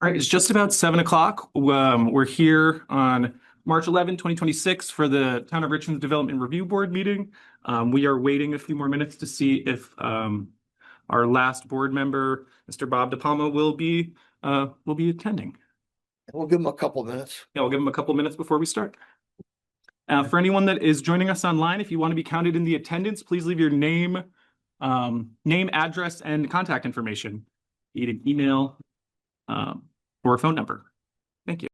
All right, it's just about 7 o'clock. We're here on March 11, 2026 for the Town of Richmond Development Review Board meeting. We are waiting a few more minutes to see if our last board member, Mr. Bob DePalma, will be attending. We'll give him a couple minutes. Yeah, we'll give him a couple minutes before we start. For anyone that is joining us online, if you want to be counted in the attendance, please leave your name, address, and contact information. You need an email or a phone number. Thank you.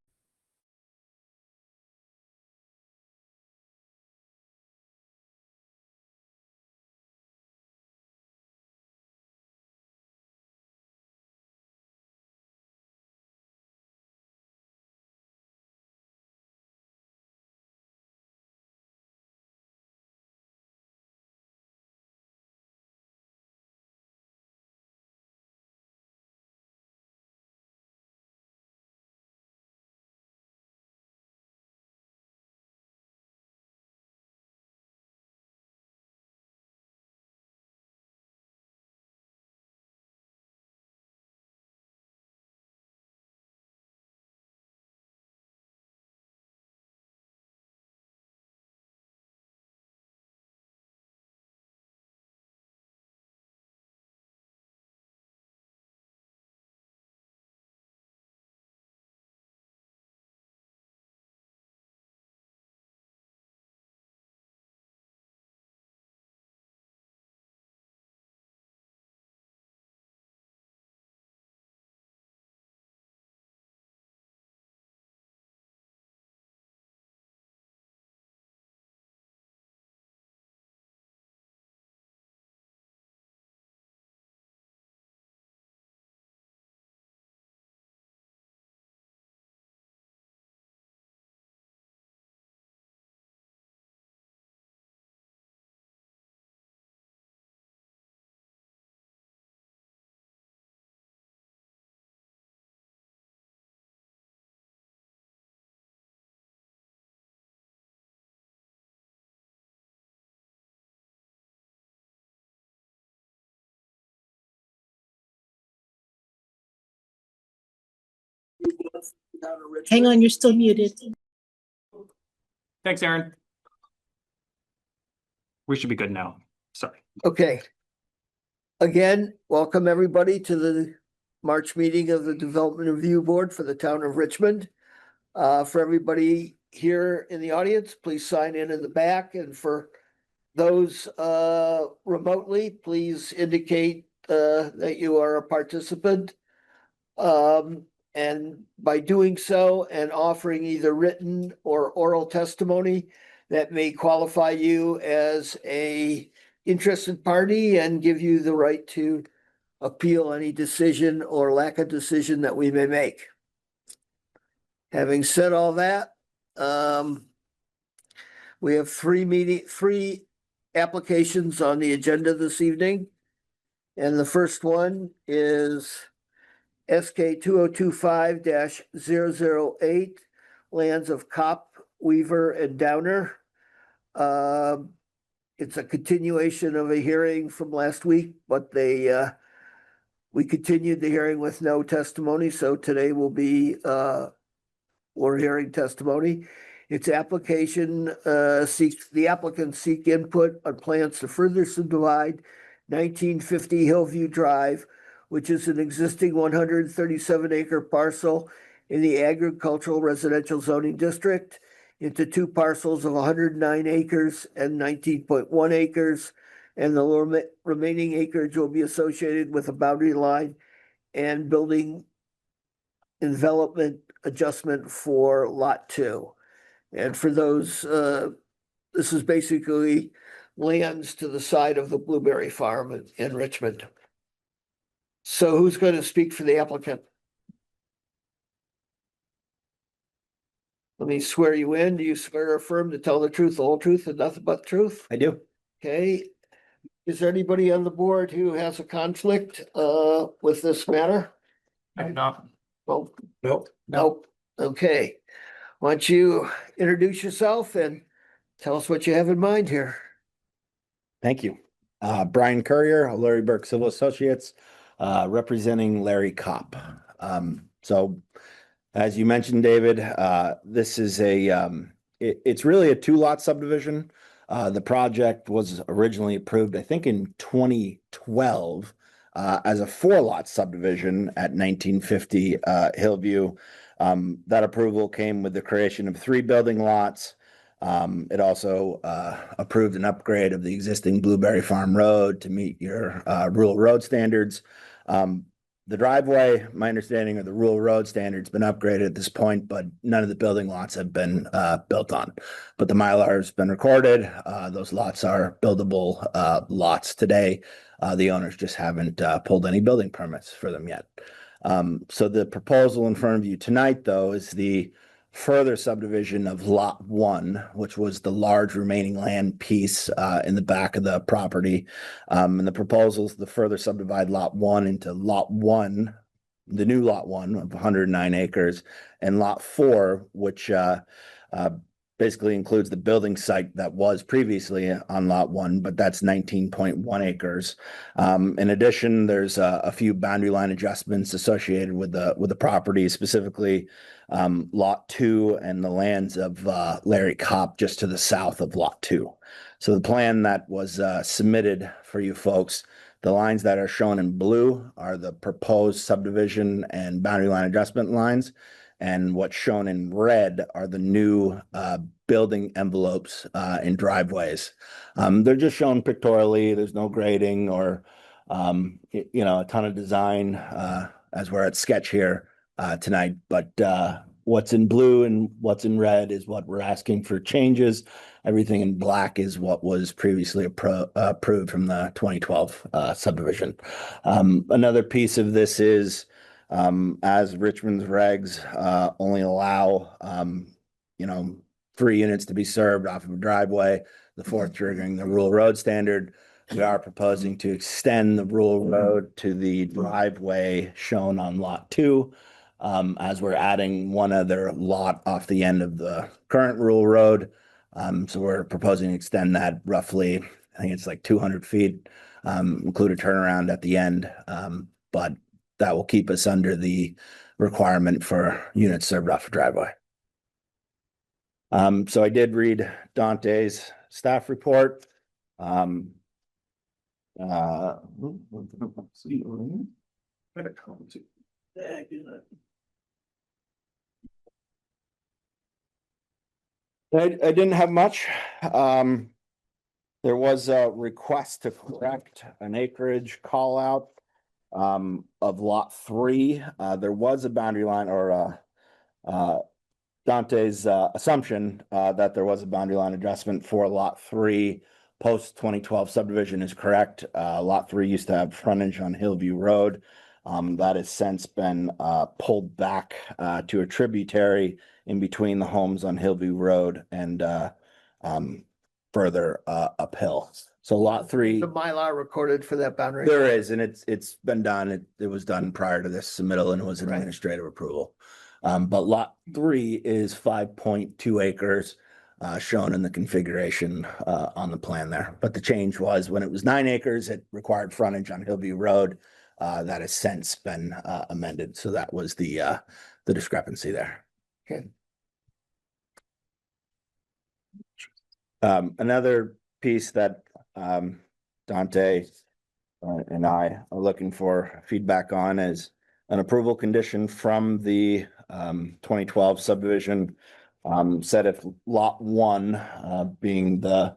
Hang on, you're still muted. Thanks, Aaron. We should be good now. Sorry. Okay. Again, welcome everybody to the March meeting of the Development Review Board for the Town of Richmond. For everybody here in the audience, please sign in the back, and for those remotely, please indicate that you are a participant. And by doing so and offering either written or oral testimony, that may qualify you as a interested party and give you the right to appeal any decision or lack of decision that we may make. Having said all that, we have three applications on the agenda this evening. And the first one is SK 2025-008, lands of Copp, Weaver, and Downer. It's a continuation of a hearing from last week, but we continued the hearing with no testimony, so today will be we're hearing testimony. Its application the applicant seek input on plans to further subdivide 1950 Hillview Drive, which is an existing 137-acre parcel in the agricultural residential zoning district, into two parcels of 109 acres and 19.1 acres, and the remaining acreage will be associated with a boundary line and building envelopment adjustment for Lot 2. And for those, this is basically lands to the side of the Blueberry Farm in Richmond. So who's going to speak for the applicant? Let me swear you in. Do you swear or affirm to tell the truth, the whole truth, and nothing but the truth? I do. Okay. Is there anybody on the board who has a conflict with this matter? I do not. Well, Nope. nope. Okay. Why don't you introduce yourself and tell us what you have in mind here? Thank you. Brian Courier, Larry Burke Civil Associates, representing Larry Copp. So as you mentioned, David, this is it's really a 2-lot subdivision. The project was originally approved, I think, in 2012 as a 4-lot subdivision at 1950 Hillview. That approval came with the creation of 3 building lots. It also approved an upgrade of the existing Blueberry Farm Road to meet your rural road standards. The driveway, my understanding of the rural road standards, been upgraded at this point, but none of the building lots have been built on. But the Mylar has been recorded. Those lots are buildable lots today. The owners just haven't pulled any building permits for them yet. So the proposal in front of you tonight, though, is the further subdivision of Lot 1, which was the large remaining land piece in the back of the property. And the proposal is to further subdivide Lot 1 into Lot 1, the new Lot 1 of 109 acres, and Lot 4, which basically includes the building site that was previously on Lot 1, but that's 19.1 acres. In addition, there's a few boundary line adjustments associated with the property, specifically Lot 2 and the lands of Larry Copp just to the south of Lot 2. So the plan that was submitted for you folks, the lines that are shown in blue are the proposed subdivision and boundary line adjustment lines. And what's shown in red are the new building envelopes and driveways. They're just shown pictorially. There's no grading or, a ton of design as we're at sketch here tonight. But what's in blue and what's in red is what we're asking for changes. Everything in black is what was previously approved from the 2012 subdivision. Another piece of this is as Richmond's regs only allow 3 units to be served off of a driveway, the 4th triggering the rural road standard. We are proposing to extend the rural road to the driveway shown on Lot 2, as we're adding one other lot off the end of the current rural road. So we're proposing to extend that roughly, I think it's like 200 feet, include a turnaround at the end, but that will keep us under the requirement for units served off a driveway. So I did read Dante's staff report. I didn't have much. There was a request to correct an acreage call out of Lot 3. There was a boundary line or Dante's assumption that there was a boundary line adjustment for Lot 3 post 2012 subdivision is correct. Lot 3 used to have frontage on Hillview Road. That has since been pulled back to a tributary in between the homes on Hillview Road and further uphill. So Lot 3. The Mylar recorded for that boundary? There is, and it's been done. It was done prior to this submittal and it was administrative approval. But Lot 3 is 5.2 acres shown in the configuration on the plan there. But the change was when it was 9 acres, it required frontage on Hillview Road. That has since been amended. So that was the discrepancy there. Okay. Another piece that Dante and I are looking for feedback on is an approval condition from the 2012 subdivision. Said if Lot 1 being the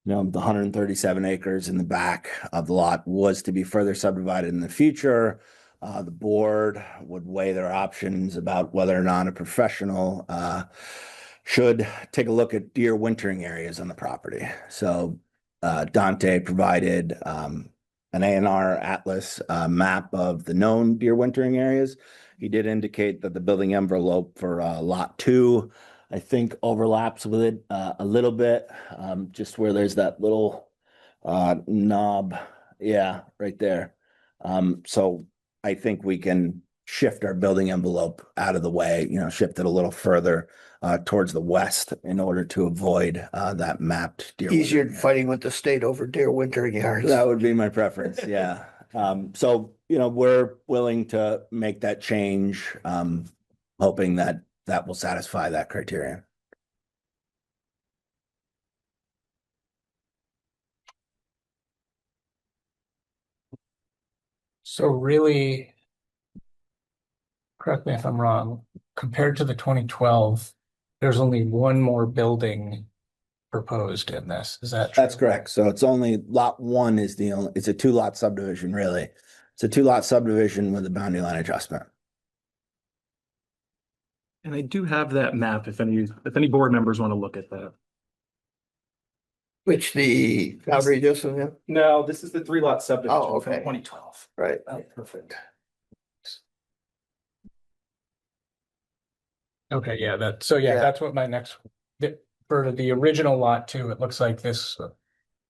137 acres in the back of the lot was to be further subdivided in the future, the board would weigh their options about whether or not a professional should take a look at deer wintering areas on the property. So Dante provided an A&R Atlas map of the known deer wintering areas. He did indicate that the building envelope for Lot 2, I think, overlaps with it a little bit, just where there's that little knob. Yeah, right there. So I think we can shift our building envelope out of the way, shift it a little further towards the west in order to avoid that mapped deer. Easier fighting with the state over deer wintering yards. That would be my preference. Yeah. So, we're willing to make that change, hoping that that will satisfy that criteria. So really, correct me if I'm wrong, compared to the 2012, there's only one more building proposed in this. Is that true? That's correct. So it's only lot one is the only, it's a 2-lot subdivision, really. It's a 2-lot subdivision with a boundary line adjustment. And I do have that map if any board members want to look at that. Which the boundary adjustment, yeah? No, this is the 3-lot subdivision Oh, from okay. 2012. Right. Oh, perfect. Okay, yeah, Yeah. that's what my next, for the original lot too, it looks like this,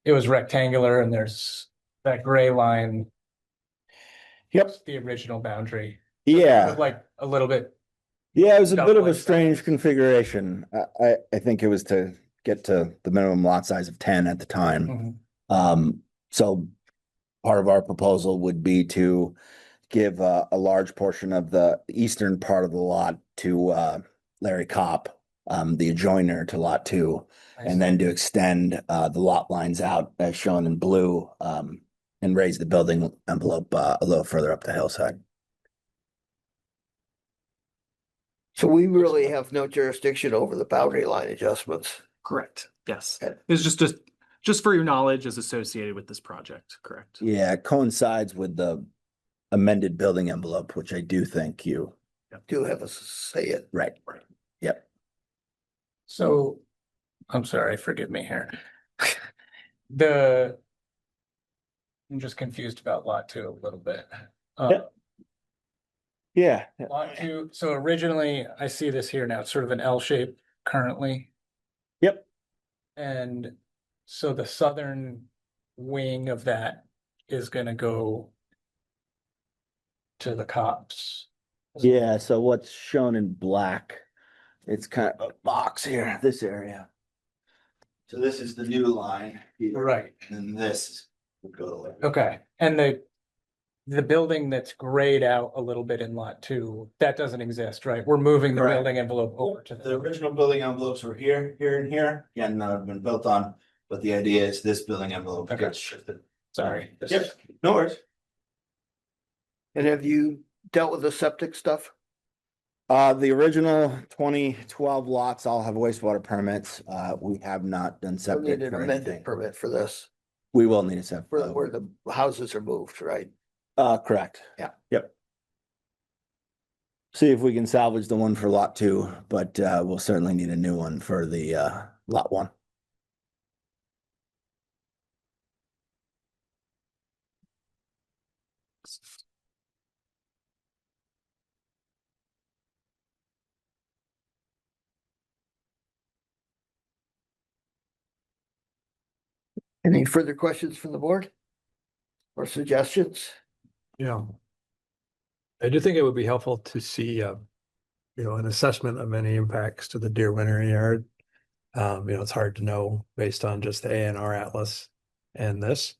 it was rectangular and there's that gray line. Yep. The original boundary. Yeah. Like a little bit. Yeah, it was a Felt bit of a like strange that. configuration. I think it was to get to the minimum lot size of 10 at the time. Mhm. So part of our proposal would be to give a large portion of the eastern part of the lot to Larry Copp, the adjoiner to lot 2, I and see. then to extend the lot lines out as shown in blue, and raise the building envelope a little further up the hillside. So we really have no jurisdiction over the boundary line adjustments. Correct. Yes. Okay. It's just for your knowledge is associated with this project. Correct. Yeah, it coincides with the amended building envelope, which I do think you. Do have us say it. Right. Yep. So, I'm sorry, forgive me here. I'm just confused about lot 2 a little bit. Yeah. Lot 2, so originally, I see this here now, it's sort of an L shape currently. Yep. And so the southern wing of that is gonna go to the Copps. Yeah, so what's shown in black, it's kind of a box here, this area. So this is the new line. here, Right, And this would go to. okay, and the building that's grayed out a little bit in lot 2, that doesn't exist, right? We're moving the Correct. building envelope over to The original building envelopes were here, here, and here. Again, none have been built on, but the idea is this building envelope Okay. gets shifted. Sorry. Yep, no worries. And have you dealt with the septic stuff? The original 2012 lots all have wastewater permits. We have not done We septic need an for amended anything. permit for this, We will need a septic. where the houses are moved, right? Correct. Yeah. Yep. See if we can salvage the one for lot 2, but we'll certainly need a new one for the lot 1. Any further questions from the board? Or suggestions? Yeah. I do think it would be helpful to see, an assessment of any impacts to the deer wintering yard. It's hard to know based on just the A&R atlas and this,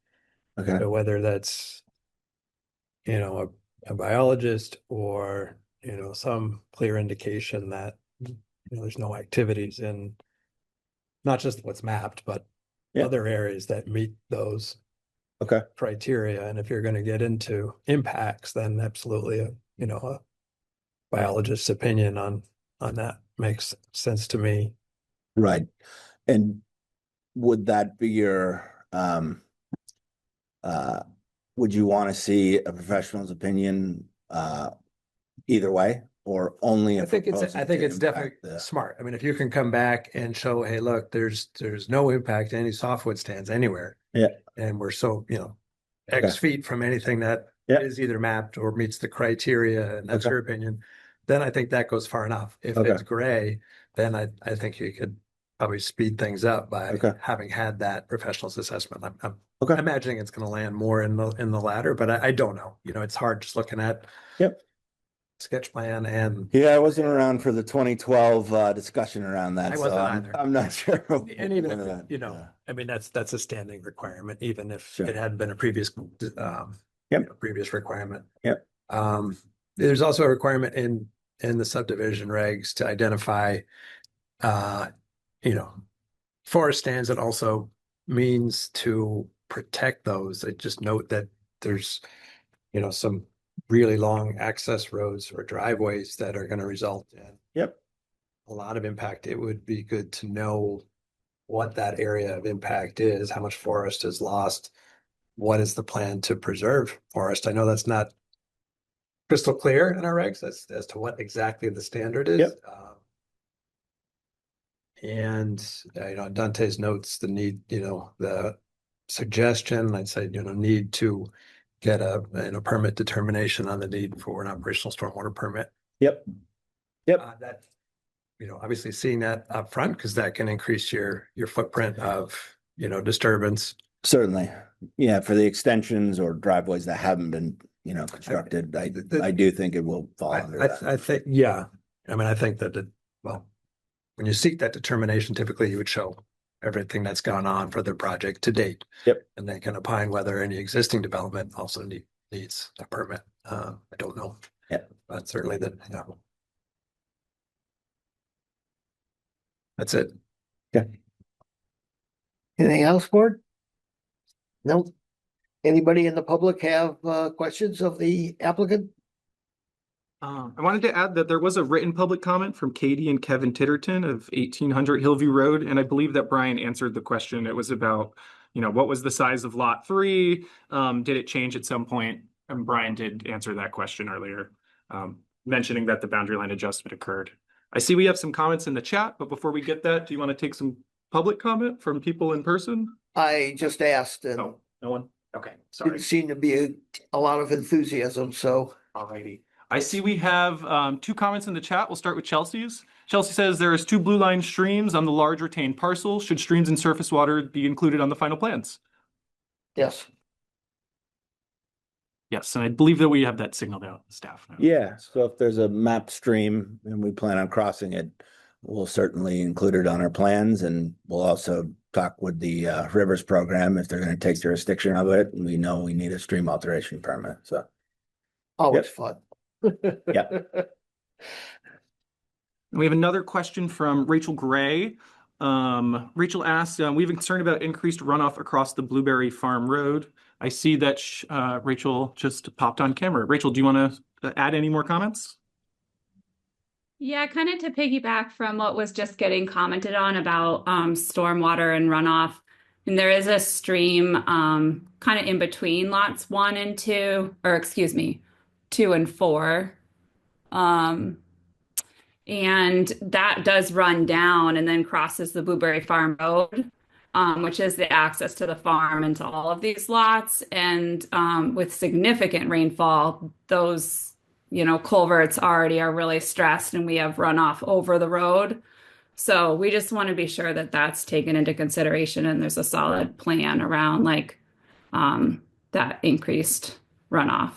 Okay. so whether that's, a biologist or, some clear indication that, there's no activities in not just what's mapped, but Yeah. other areas that meet those Okay. criteria. And if you're going to get into impacts, then absolutely a biologist's opinion on that makes sense to me. Right. And would that be your would you want to see a professional's opinion either way, or only? I think it's definitely smart. I mean, if you can come back and show, hey, look, there's no impact to any softwood stands anywhere. Yeah. And we're so, X feet from anything that Yeah. is either mapped or meets the criteria, and that's Okay. your opinion, then I think that goes far enough. If Okay. it's gray, then I think you could probably speed things up by Okay. having had that professional's assessment. I'm Okay. imagining it's going to land more in the latter, but I don't know. It's hard just looking at Yep. sketch plan and Yeah, I wasn't around for the 2012 discussion around that. I so wasn't I'm, either. I'm not sure. and even whether if, that- I mean, that's a standing requirement, even if Sure. it hadn't been a previous Yep. Previous requirement. Yep. There's also a requirement in the subdivision regs to identify, forest stands, and also means to protect those. I just note that there's, some really long access roads or driveways that are going to result in Yep. a lot of impact. It would be good to know what that area of impact is, how much forest is lost, what is the plan to preserve forest. I know that's not crystal clear in our regs as to what exactly the standard is. Yep. Dante's notes the need, the suggestion, I'd say, need to get a permit determination on the need for an operational stormwater permit. Yep. Yep. That, obviously seeing that up front, because that can increase your footprint of, disturbance. Certainly. Yeah, for the extensions or driveways that haven't been, constructed, I do think it will fall under that. I think, yeah. I think that, when you seek that determination, typically you would show everything that's gone on for the project to date. Yep. And then can opine whether any existing development also needs a permit. I don't know. Yep. But certainly that's it. Yeah. Anything else, board? No? Anybody in the public have questions of the applicant? I wanted to add that there was a written public comment from Katie and Kevin Titterton of 1800 Hillview Road, and I believe that Brian answered the question. It was about, what was the size of lot 3? Did it change at some point? And Brian did answer that question earlier, mentioning that the boundary line adjustment occurred. I see we have some comments in the chat, but before we get that, do you want to take some public comment from people in person? I just asked and Oh, no one? Okay, sorry. didn't seem to be a lot of enthusiasm, so. Alrighty. I see we have 2 comments in the chat. We'll start with Chelsea's. Chelsea says there is 2 blue line streams on the large retained parcel. Should streams and surface water be included on the final plans? Yes. Yes, and I believe that we have that signaled out staff now. Yeah, so if there's a map stream and we plan on crossing it, we'll certainly include it on our plans, and we'll also talk with the Rivers program if they're going to take jurisdiction of it. We know we need a stream alteration permit, so. Always Yep. fun. Yeah. We have another question from Rachel Gray. Rachel asks, we have a concern about increased runoff across the Blueberry Farm Road. I see that Rachel just popped on camera. Rachel, do you want to add any more comments? Yeah, kind of to piggyback from what was just getting commented on about stormwater and runoff. And there is a stream kind of in between lots 1 and 2, or excuse me, 2 and 4. And that does run down and then crosses the Blueberry Farm Road, which is the access to the farm and to all of these lots. And with significant rainfall, those, culverts already are really stressed and we have runoff over the road. So we just want to be sure that that's taken into consideration and there's a solid plan around that increased runoff.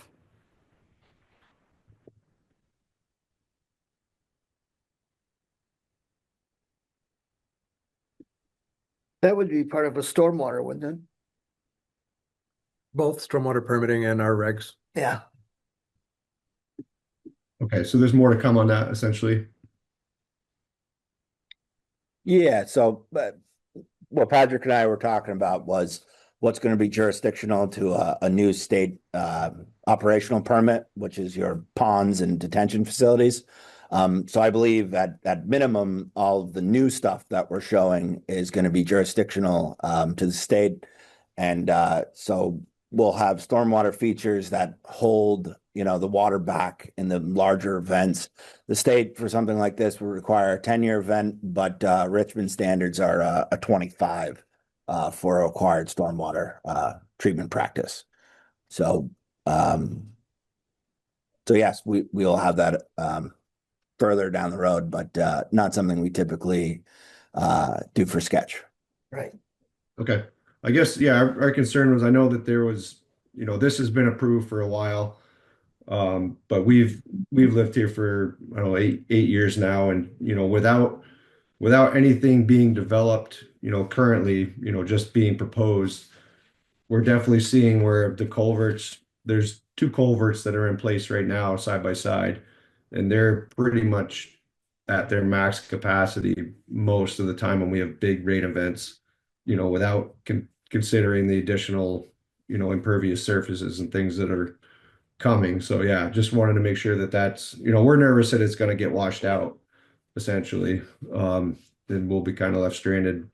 That would be part of a stormwater, wouldn't it? Both stormwater permitting and our regs. Yeah. Okay, so there's more to come on that essentially. Yeah, so but what Patrick and I were talking about was what's going to be jurisdictional to a new state operational permit, which is your ponds and detention facilities. So I believe at minimum, all of the new stuff that we're showing is going to be jurisdictional to the state. And so we'll have stormwater features that hold, the water back in the larger events. The state for something like this will require a 10-year event, but Richmond standards are a 25 for a required stormwater treatment practice. So, yes, we'll have that further down the road, but not something we typically do for sketch. Right. Okay. I guess, yeah, our concern was, I know that there was, this has been approved for a while. But we've lived here for, I don't know, eight years now. And, without anything being developed, currently, just being proposed, we're definitely seeing where the culverts, there's two culverts that are in place right now side by side, and they're pretty much at their max capacity most of the time when we have big rain events, without considering the additional, impervious surfaces and things that are coming. So yeah, just wanted to make sure that that's, we're nervous that it's going to get washed out essentially. Then we'll be kind of left stranded.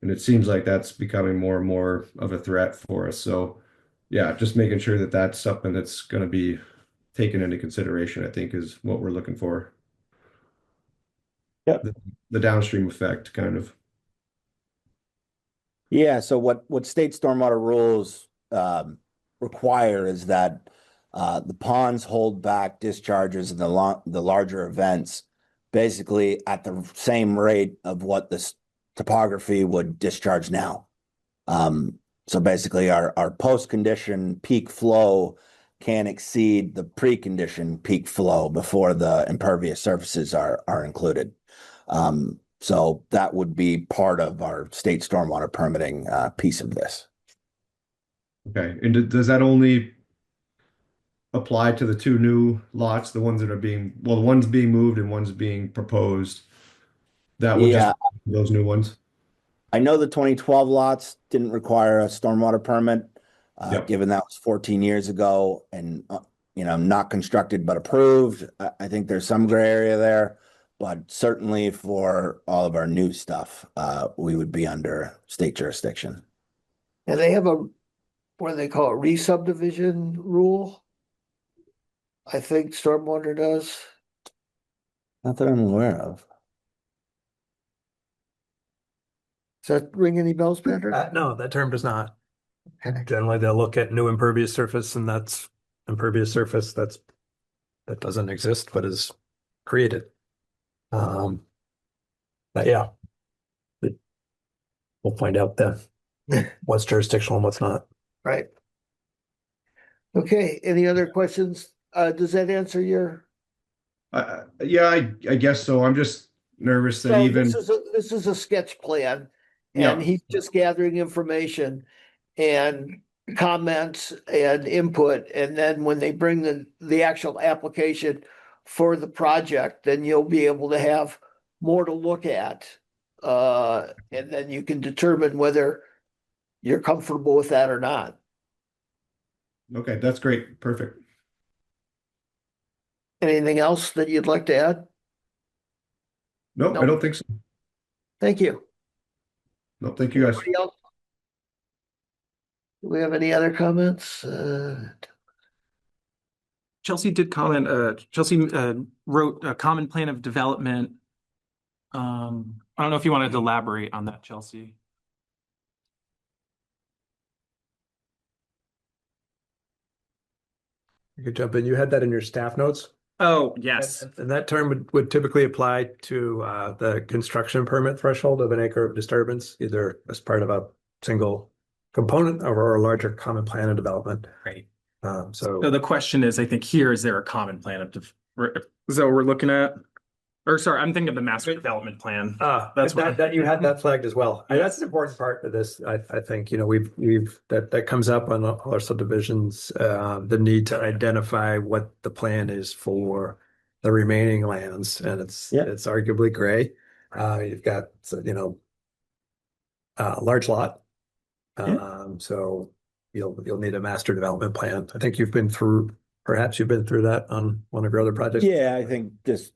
And it seems like that's becoming more and more of a threat for us. So yeah, just making sure that that's something that's going to be taken into consideration, I think is what we're looking for. Yep. The downstream effect kind of. Yeah, so what state stormwater rules require is that the ponds hold back discharges in the larger events basically at the same rate of what this topography would discharge now. So basically our post-condition peak flow can exceed the pre-condition peak flow before the impervious surfaces are included. So that would be part of our state stormwater permitting piece of this. Okay. And does that only apply to the two new lots, the ones that are the one's being moved and one's being proposed? That would Yeah. just those new ones? I know the 2012 lots didn't require a stormwater permit, Yep. given that was 14 years ago and, not constructed but approved. I think there's some gray area there, but certainly for all of our new stuff, we would be under state jurisdiction. And they have what do they call it, re-subdivision rule? I think stormwater does. Not that I'm aware of. Does that ring any bells, Patrick? No, that term does not. Okay. Generally, they'll look at new impervious surface, and that's impervious surface that doesn't exist but is created. But yeah, we'll find out then what's jurisdictional and what's not. Right. Okay, any other questions? Does that answer your? Yeah, I guess so. I'm just nervous that So even this is a sketch plan, Yeah. and he's just gathering information and comments and input, and then when they bring the actual application for the project, then you'll be able to have more to look at. And then you can determine whether you're comfortable with that or not. Okay, that's great. Perfect. Anything else that you'd like to add? No, No. I don't think so. Thank you. No, thank you guys. Anybody else? Do we have any other comments? Chelsea did comment, Chelsea wrote a common plan of development. I don't know if you wanted to elaborate on that, Chelsea. You could jump in. You had that in your staff notes. Oh, yes. And that term would typically apply to the construction permit threshold of an acre of disturbance, either as part of a single component or a larger common plan of development. Right. So So the question is, I think here, is there a common plan of, so we're looking at, or sorry, I'm thinking of the master development plan. That's what that you had that flagged as well. And that's an important part of this. I think, we've that comes up on all our subdivisions, the need to identify what the plan is for the remaining lands, and it's arguably gray. You've got, a large lot. So you'll need a master development plan. I think perhaps you've been through that on one of your other projects. Yeah, I think it's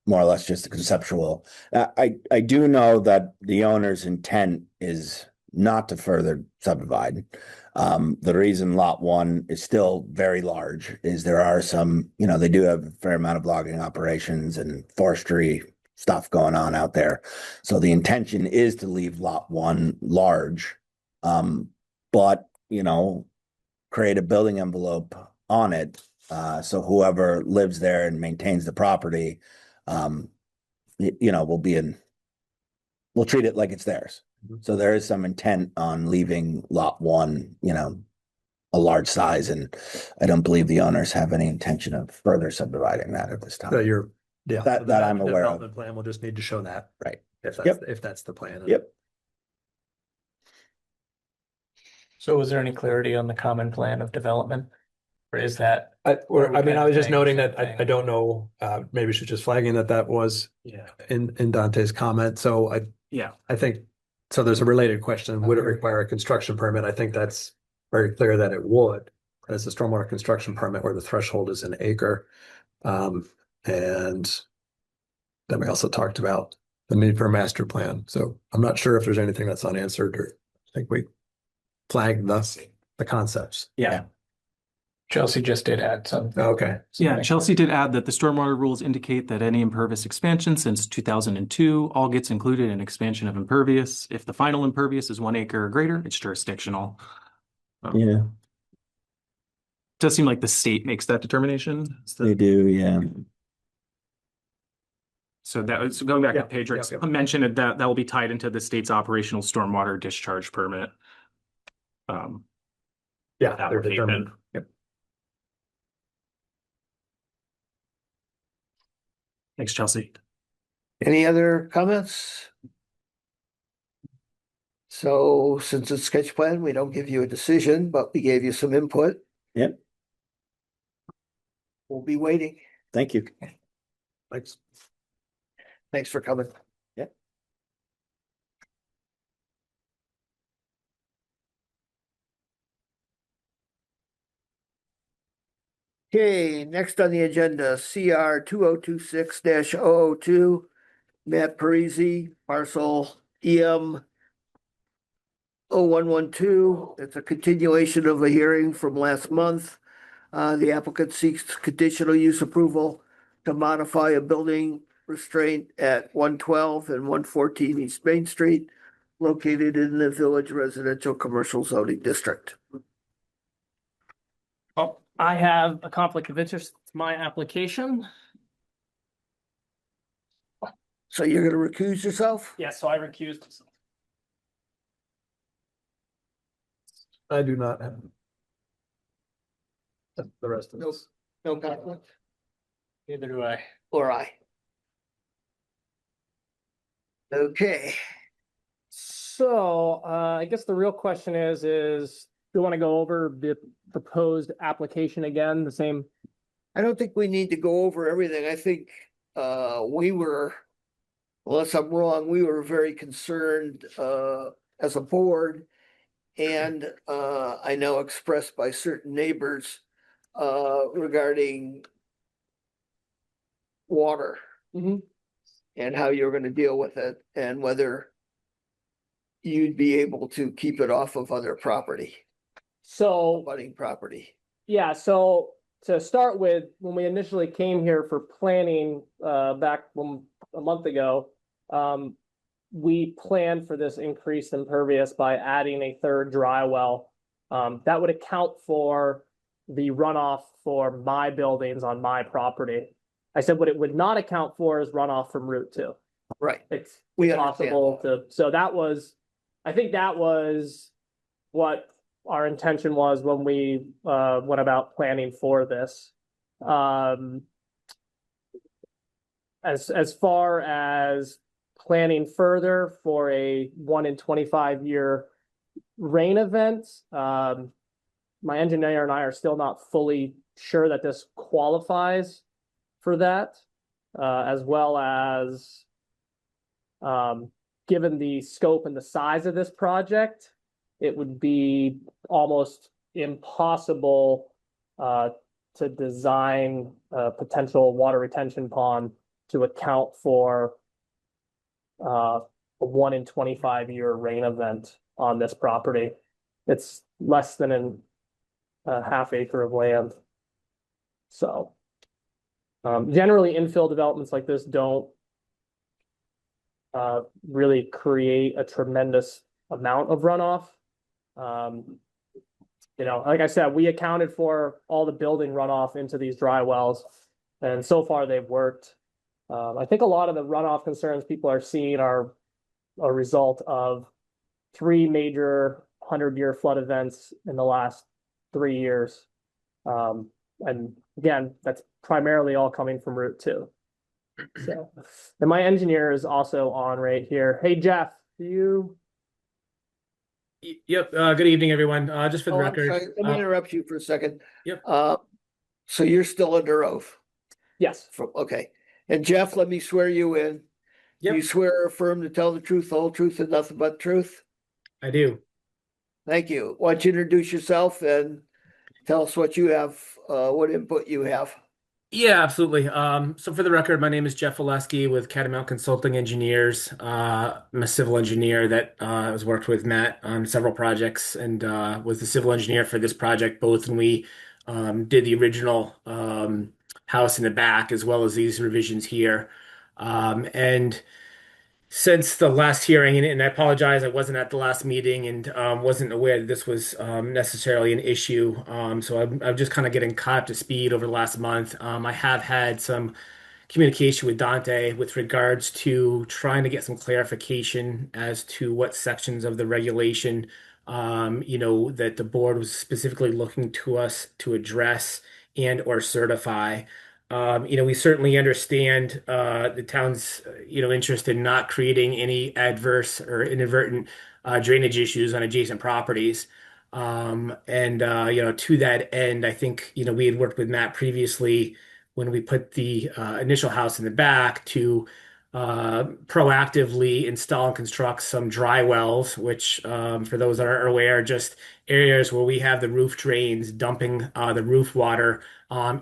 more or less just a conceptual. I do know that the owner's intent is not to further subdivide. The reason lot 1 is still very large is there are some, they do have a fair amount of logging operations and forestry stuff going on out there. So the intention is to leave lot 1 large, but, create a building envelope on it. So whoever lives there and maintains the property, we'll treat it like it's theirs. So there is some intent on leaving lot 1, a large size, and I don't believe the owners have any intention of further subdividing that at this time. So that I'm aware of. Development plan will just need to show that. Right. If that's the plan. Yep. So is there any clarity on the common plan of development? Or is that? I Or we mean, kinda I was just saying noting the that same I thing? don't know, maybe she's just flagging that was Yeah. in Dante's comment. So Yeah. I think, so there's a related question. Would it require a construction permit? I think that's very clear that it would. As a stormwater construction permit where the threshold is an acre. And then we also talked about the need for a master plan. So I'm not sure if there's anything that's unanswered, or I think we flagged the concepts. Yeah. Chelsea just did add something. Okay. Yeah, Chelsea did add that the stormwater rules indicate that any impervious expansion since 2002 all gets included in expansion of impervious. If the final impervious is 1 acre or greater, it's jurisdictional. Yeah, Does seem like the state makes that determination. they do, yeah. So that was going back Yeah, to Pedro's yeah. mention that will be tied into the state's operational stormwater discharge permit. Yeah, they're application. determined. Yep. Thanks, Chelsea. Any other comments? So since it's sketch plan, we don't give you a decision, but we gave you some input. Yep. We'll be waiting. Thank you. Thanks. Thanks for coming. Yep. Okay, next on the agenda, CR 2026-002, Matt Parisi, parcel EM 0112. It's a continuation of a hearing from last month. The applicant seeks conditional use approval to modify a building restraint at 112 and 114 East Main Street, located in the Village Residential Commercial Zoning District. Well, I have a conflict of interest. It's my application. So you're gonna recuse yourself? Yeah, so I recused myself. I do not have. The rest of Nope. this. No conflict? Neither do I. Or I? Okay, So, I guess the real question is do we want to go over the proposed application again, the same? I don't think we need to go over everything. I think we were, unless I'm wrong, we were very concerned as a board. And I know expressed by certain neighbors regarding water Mhm. and how you're gonna deal with it and whether you'd be able to keep it off of other property, So, budding property. yeah, so to start with, when we initially came here for planning, back a month ago, we planned for this increased impervious by adding a third dry well. That would account for the runoff for my buildings on my property. I said what it would not account for is runoff from Route 2. Right. It's We understand possible to, so that was, I think that was what our intention was when we went about planning for this. As far as planning further for a 1 in 25 year rain event, my engineer and I are still not fully sure that this qualifies for that, as well as given the scope and the size of this project, it would be almost impossible to design a potential water retention pond to account for a 1 in 25 year rain event on this property. It's less than a half acre of land. So generally infill developments like this don't really create a tremendous amount of runoff. You know, like I said, we accounted for all the building runoff into these dry wells, and so far they've worked. I think a lot of the runoff concerns people are seeing are a result of 3 major 100-year flood events in the last 3 years. And again, that's primarily all coming from Route 2. So, and my engineer is also on right here. Hey, Jeff, do you Yep. Good evening, everyone. Just for the Oh, I'm record. sorry. Let me interrupt you for a second. Yep. So you're still under oath Yes, okay. And Jeff, let me swear you in. Do you Yep. swear or affirm to tell the truth, the whole truth, and nothing but truth? I do. Thank you. Why don't you introduce yourself and tell us what you have, what input you have? Yeah, absolutely. So for the record, my name is Jeff Oleski with Catamount Consulting Engineers. I'm a civil engineer that has worked with Matt on several projects and was the civil engineer for this project, both when we did the original house in the back as well as these revisions here. And since the last hearing, and I apologize, I wasn't at the last meeting and wasn't aware that this was necessarily an issue. So I'm just kind of getting caught up to speed over the last month. I have had some communication with Dante with regards to trying to get some clarification as to what sections of the regulation, that the board was specifically looking to us to address and or certify. We certainly understand the town's, interest in not creating any adverse or inadvertent drainage issues on adjacent properties. To that end, I think, we had worked with Matt previously when we put the initial house in the back to proactively install and construct some dry wells, which, for those that aren't aware, are just areas where we have the roof drains dumping the roof water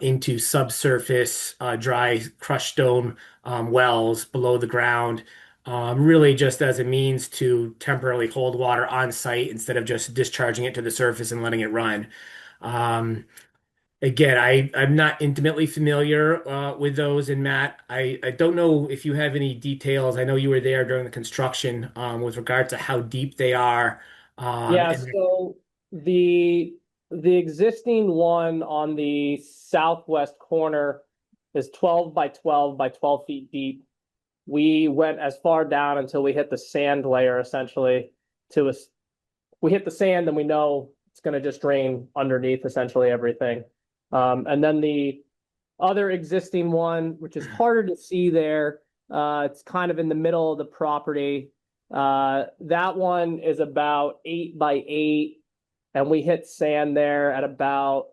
into subsurface dry crushed stone wells below the ground. Really just as a means to temporarily hold water on site instead of just discharging it to the surface and letting it run. Um, Again, I'm not intimately familiar with those. And Matt, I don't know if you have any details. I know you were there during the construction with regard to how deep they are. yeah, And so the existing one on the southwest corner is 12 by 12 by 12 feet deep. We went as far down until we hit the sand layer essentially to us. We hit the sand and we know it's going to just drain underneath essentially everything. And then the other existing one, which is harder to see there, it's kind of in the middle of the property. That one is about 8 by 8, and we hit sand there at about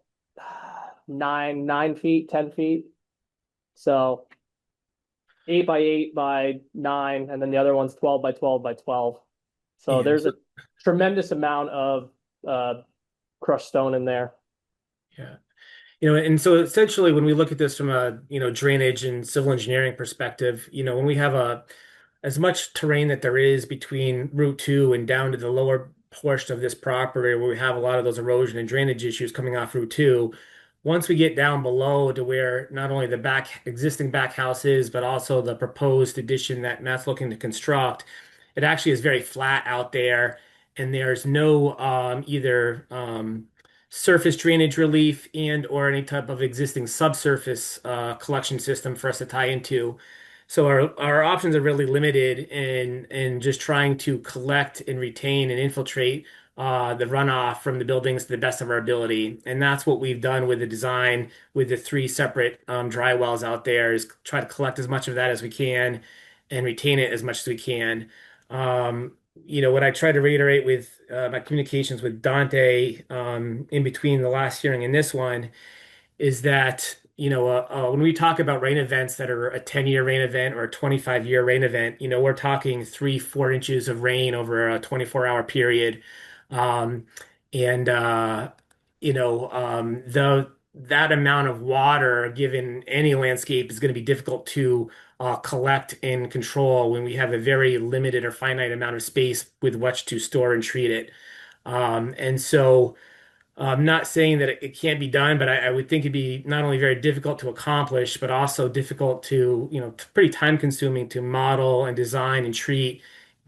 9 feet, 10 feet. So 8 by 8 by 9, and then the other one's 12 by 12 by 12. So Yeah. there's a tremendous amount of crushed stone in there. Yeah. And so essentially when we look at this from a, drainage and civil engineering perspective, when we have as much terrain that there is between Route 2 and down to the lower portion of this property where we have a lot of those erosion and drainage issues coming off Route 2, once we get down below to where not only the existing back house is, but also the proposed addition that Matt's looking to construct, it actually is very flat out there, and there's no either surface drainage relief and or any type of existing subsurface collection system for us to tie into. So our options are really limited in just trying to collect and retain and infiltrate the runoff from the buildings to the best of our ability. And that's what we've done with the design with the three separate dry wells out there, is try to collect as much of that as we can and retain it as much as we can. What I try to reiterate with my communications with Dante in between the last hearing and this one is that, when we talk about rain events that are a 10-year rain event or a 25-year rain event, we're talking 3-4 inches of rain over a 24-hour period. Um, and, that amount of water given any landscape is going to be difficult to collect and control when we have a very limited or finite amount of space with which to store and treat it. And so I'm not saying that it can't be done, but I would think it'd be not only very difficult to accomplish, but also difficult to, pretty time consuming to model and design and treat,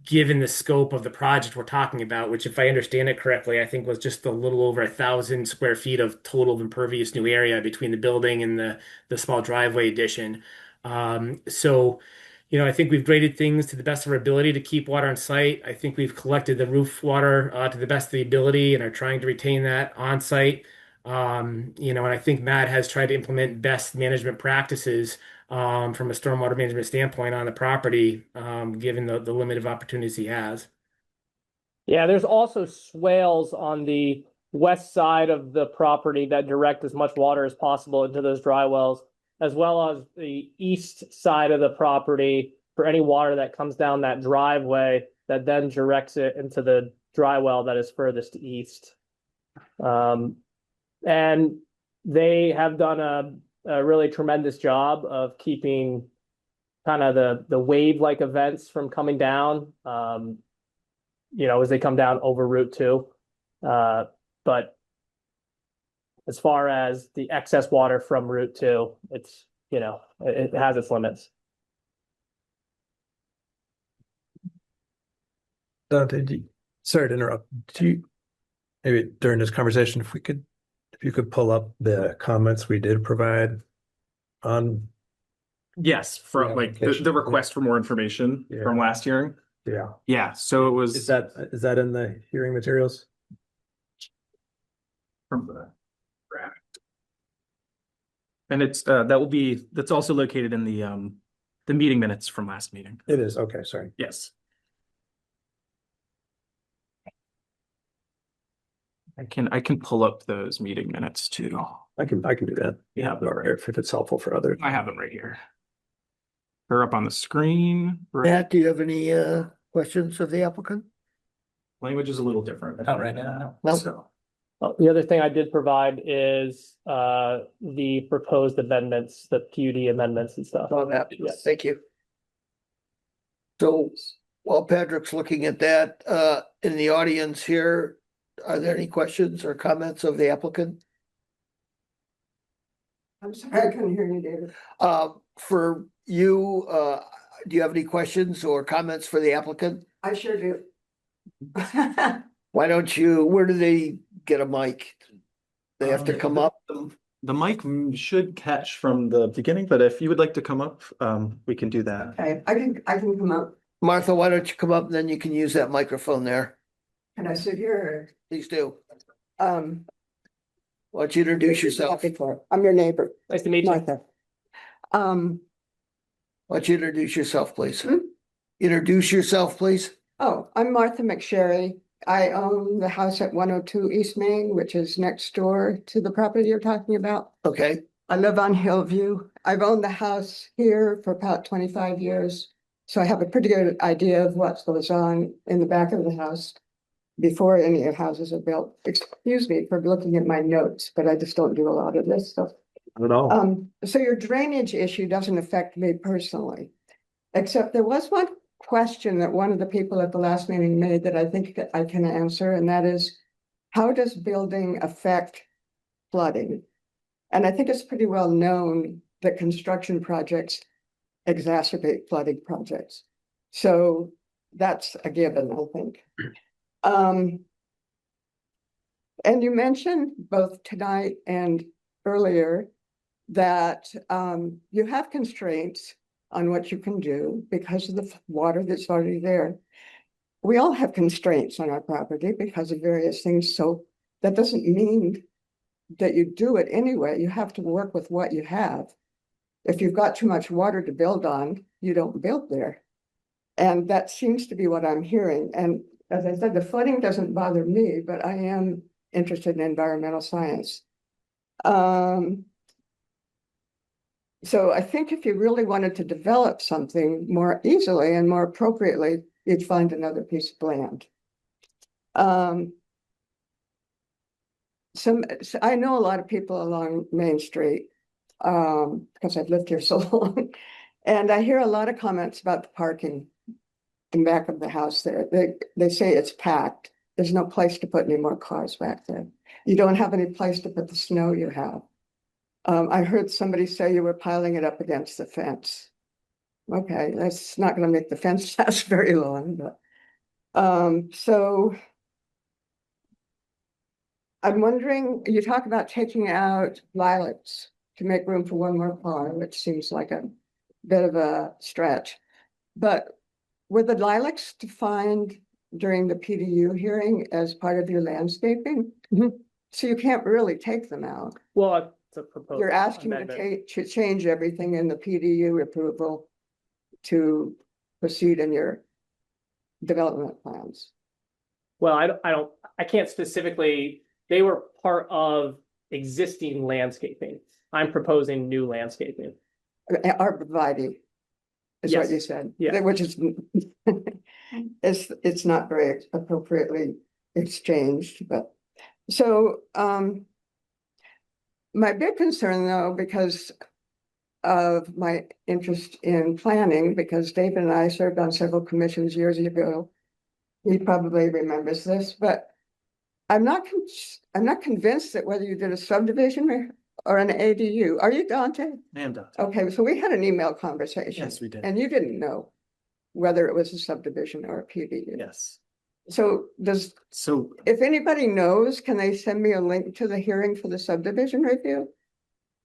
given the scope of the project we're talking about, which, if I understand it correctly, I think was just a little over 1,000 square feet of total impervious new area between the building and the small driveway addition. So, I think we've graded things to the best of our ability to keep water on site. I think we've collected the roof water to the best of the ability and are trying to retain that on site. And I think Matt has tried to implement best management practices from a stormwater management standpoint on the property, given the limited opportunities he has. Yeah, there's also swales on the west side of the property that direct as much water as possible into those dry wells, as well as the east side of the property for any water that comes down that driveway that then directs it into the dry well that is furthest east. And they have done a really tremendous job of keeping kind of the wave-like events from coming down, as they come down over Route 2. But as far as the excess water from Route 2, it's, it has its limits. Dante, sorry to interrupt. Maybe during this conversation, if you could pull up the comments we did provide on. Yes, from Yeah, like application. the request for more information Yeah. from last hearing. Yeah. Yeah, so it was Is that in the hearing materials? from the draft. And that's also located in the meeting minutes from last meeting. It is. Okay, sorry. Yes. I can pull up those meeting minutes too. I can do that. Yeah, If it's helpful for others. I have them right here. They're up on the screen. Matt, do you have any questions of the applicant? Language is a little different. Not right now. No. So, The other thing I did provide is the proposed amendments, the PUD amendments and stuff. On that, Yes. thank you. So while Patrick's looking at that, in the audience here, are there any questions or comments of the applicant? I'm sorry, I couldn't hear you, David. For you, do you have any questions or comments for the applicant? I sure do. Where do they get a mic? They have to come up? the mic should catch from the beginning, but if you would like to come up, we can do that. Okay, I can come up. Martha, why don't you come up and then you can use that microphone there? Can I sit here? Please do. Or, Why don't you introduce yourself? I'm your neighbor, Nice to meet you. Martha. Why don't you introduce yourself, please? Hmm? Introduce yourself, please. Oh, I'm Martha McSherry. I own the house at 102 East Main, which is next door to the property you're talking about. Okay, I live on Hillview. I've owned the house here for about 25 years. So I have a pretty good idea of what goes on in the back of the house before any of the houses are built. Excuse me for looking at my notes, but I just don't do a lot of this stuff. Not at all. So your drainage issue doesn't affect me personally, except there was one question that one of the people at the last meeting made that I think I can answer, and that is, how does building affect flooding? And I think it's pretty well known that construction projects exacerbate flooding projects. So that's a given, I think. And you mentioned both tonight and earlier that you have constraints on what you can do because of the water that's already there. We all have constraints on our property because of various things. So that doesn't mean that you do it anyway. You have to work with what you have. If you've got too much water to build on, you don't build there. And that seems to be what I'm hearing. And as I said, the flooding doesn't bother me, but I am interested in environmental science. So I think if you really wanted to develop something more easily and more appropriately, you'd find another piece of land. So I know a lot of people along Main Street because I've lived here so long. And I hear a lot of comments about the parking in back of the house there. They say it's packed. There's no place to put any more cars back there. You don't have any place to put the snow you have. I heard somebody say you were piling it up against the fence. Okay, that's not going to make the fence last very long, but so I'm wondering, you talk about taking out lilacs to make room for one more car, which seems like a bit of a stretch. But were the lilacs defined during the PDU hearing as part of your landscaping? So you can't really take them out. Well, it's a proposed You're asking amendment. to change everything in the PDU approval to proceed in your development plans. Well, I can't specifically, they were part of existing landscaping. I'm proposing new landscaping. Arborvitae is what Yes. you said. Yeah. Which is, it's not very appropriately exchanged, but, so, my big concern though, because of my interest in planning, because David and I served on several commissions years ago. He probably remembers this, but I'm not convinced that whether you did a subdivision or an ADU. Are you Dante? I am done. Okay, so we had an email conversation. Yes, we did. And you didn't know whether it was a subdivision or a PDU. Yes. So So if anybody knows, can they send me a link to the hearing for the subdivision review?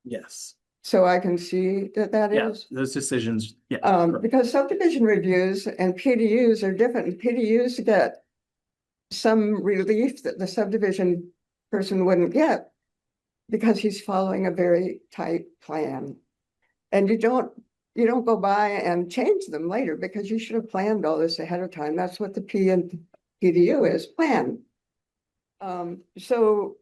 yes. So I can see that Yeah, is? those decisions. Yeah. Because subdivision reviews and PDUs are different. PDUs get some relief that the subdivision person wouldn't get because he's following a very tight plan. And you don't go by and change them later because you should have planned all this ahead of time. That's what the P and PDU is, plan. So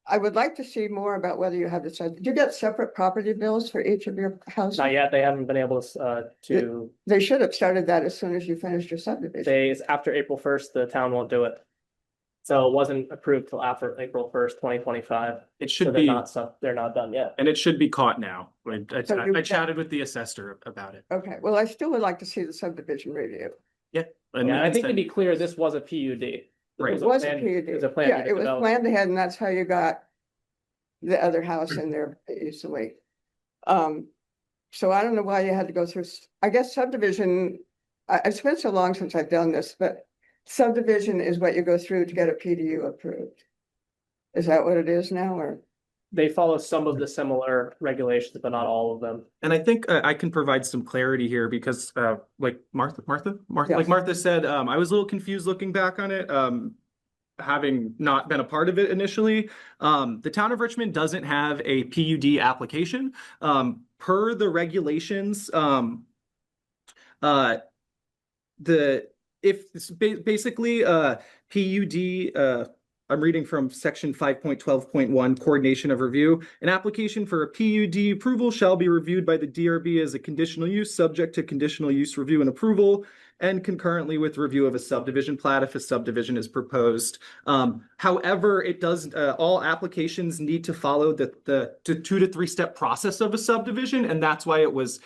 I would like to see more about whether you have decided, do you get separate property bills for each of your houses? Not yet, they haven't been able to, They should have started that as soon as you finished your subdivision. it's after April 1st, the town won't do it. So it wasn't approved till after April 1st, 2025. It So should they're be, they're not done yet. and it should be caught now. So you- I chatted with the assessor about it. Okay, well, I still would like to see the subdivision review. Yeah. Yeah, I think to said- be clear, this was a PUD. Right. It was a plan- PUD. It was a plan. Yeah, to it was develop. planned ahead, and that's how you got the other house in there easily. So I don't know why you had to go through, I guess subdivision, it's been so long since I've done this, but subdivision is what you go through to get a PDU approved. Is that what it is now, or? They follow some of the similar regulations, but not all of them. And I think I can provide some clarity here because like Martha, Yes. like Martha said, I was a little confused looking back on it. Having not been a part of it initially, the town of Richmond doesn't have a PUD application. Per the regulations, basically PUD, I'm reading from section 5.12.1, coordination of review. An application for a PUD approval shall be reviewed by the DRB as a conditional use, subject to conditional use review and approval, and concurrently with review of a subdivision plat if a subdivision is proposed. However, it does, all applications need to follow the 2 to 3 step process of a subdivision, and that's why it was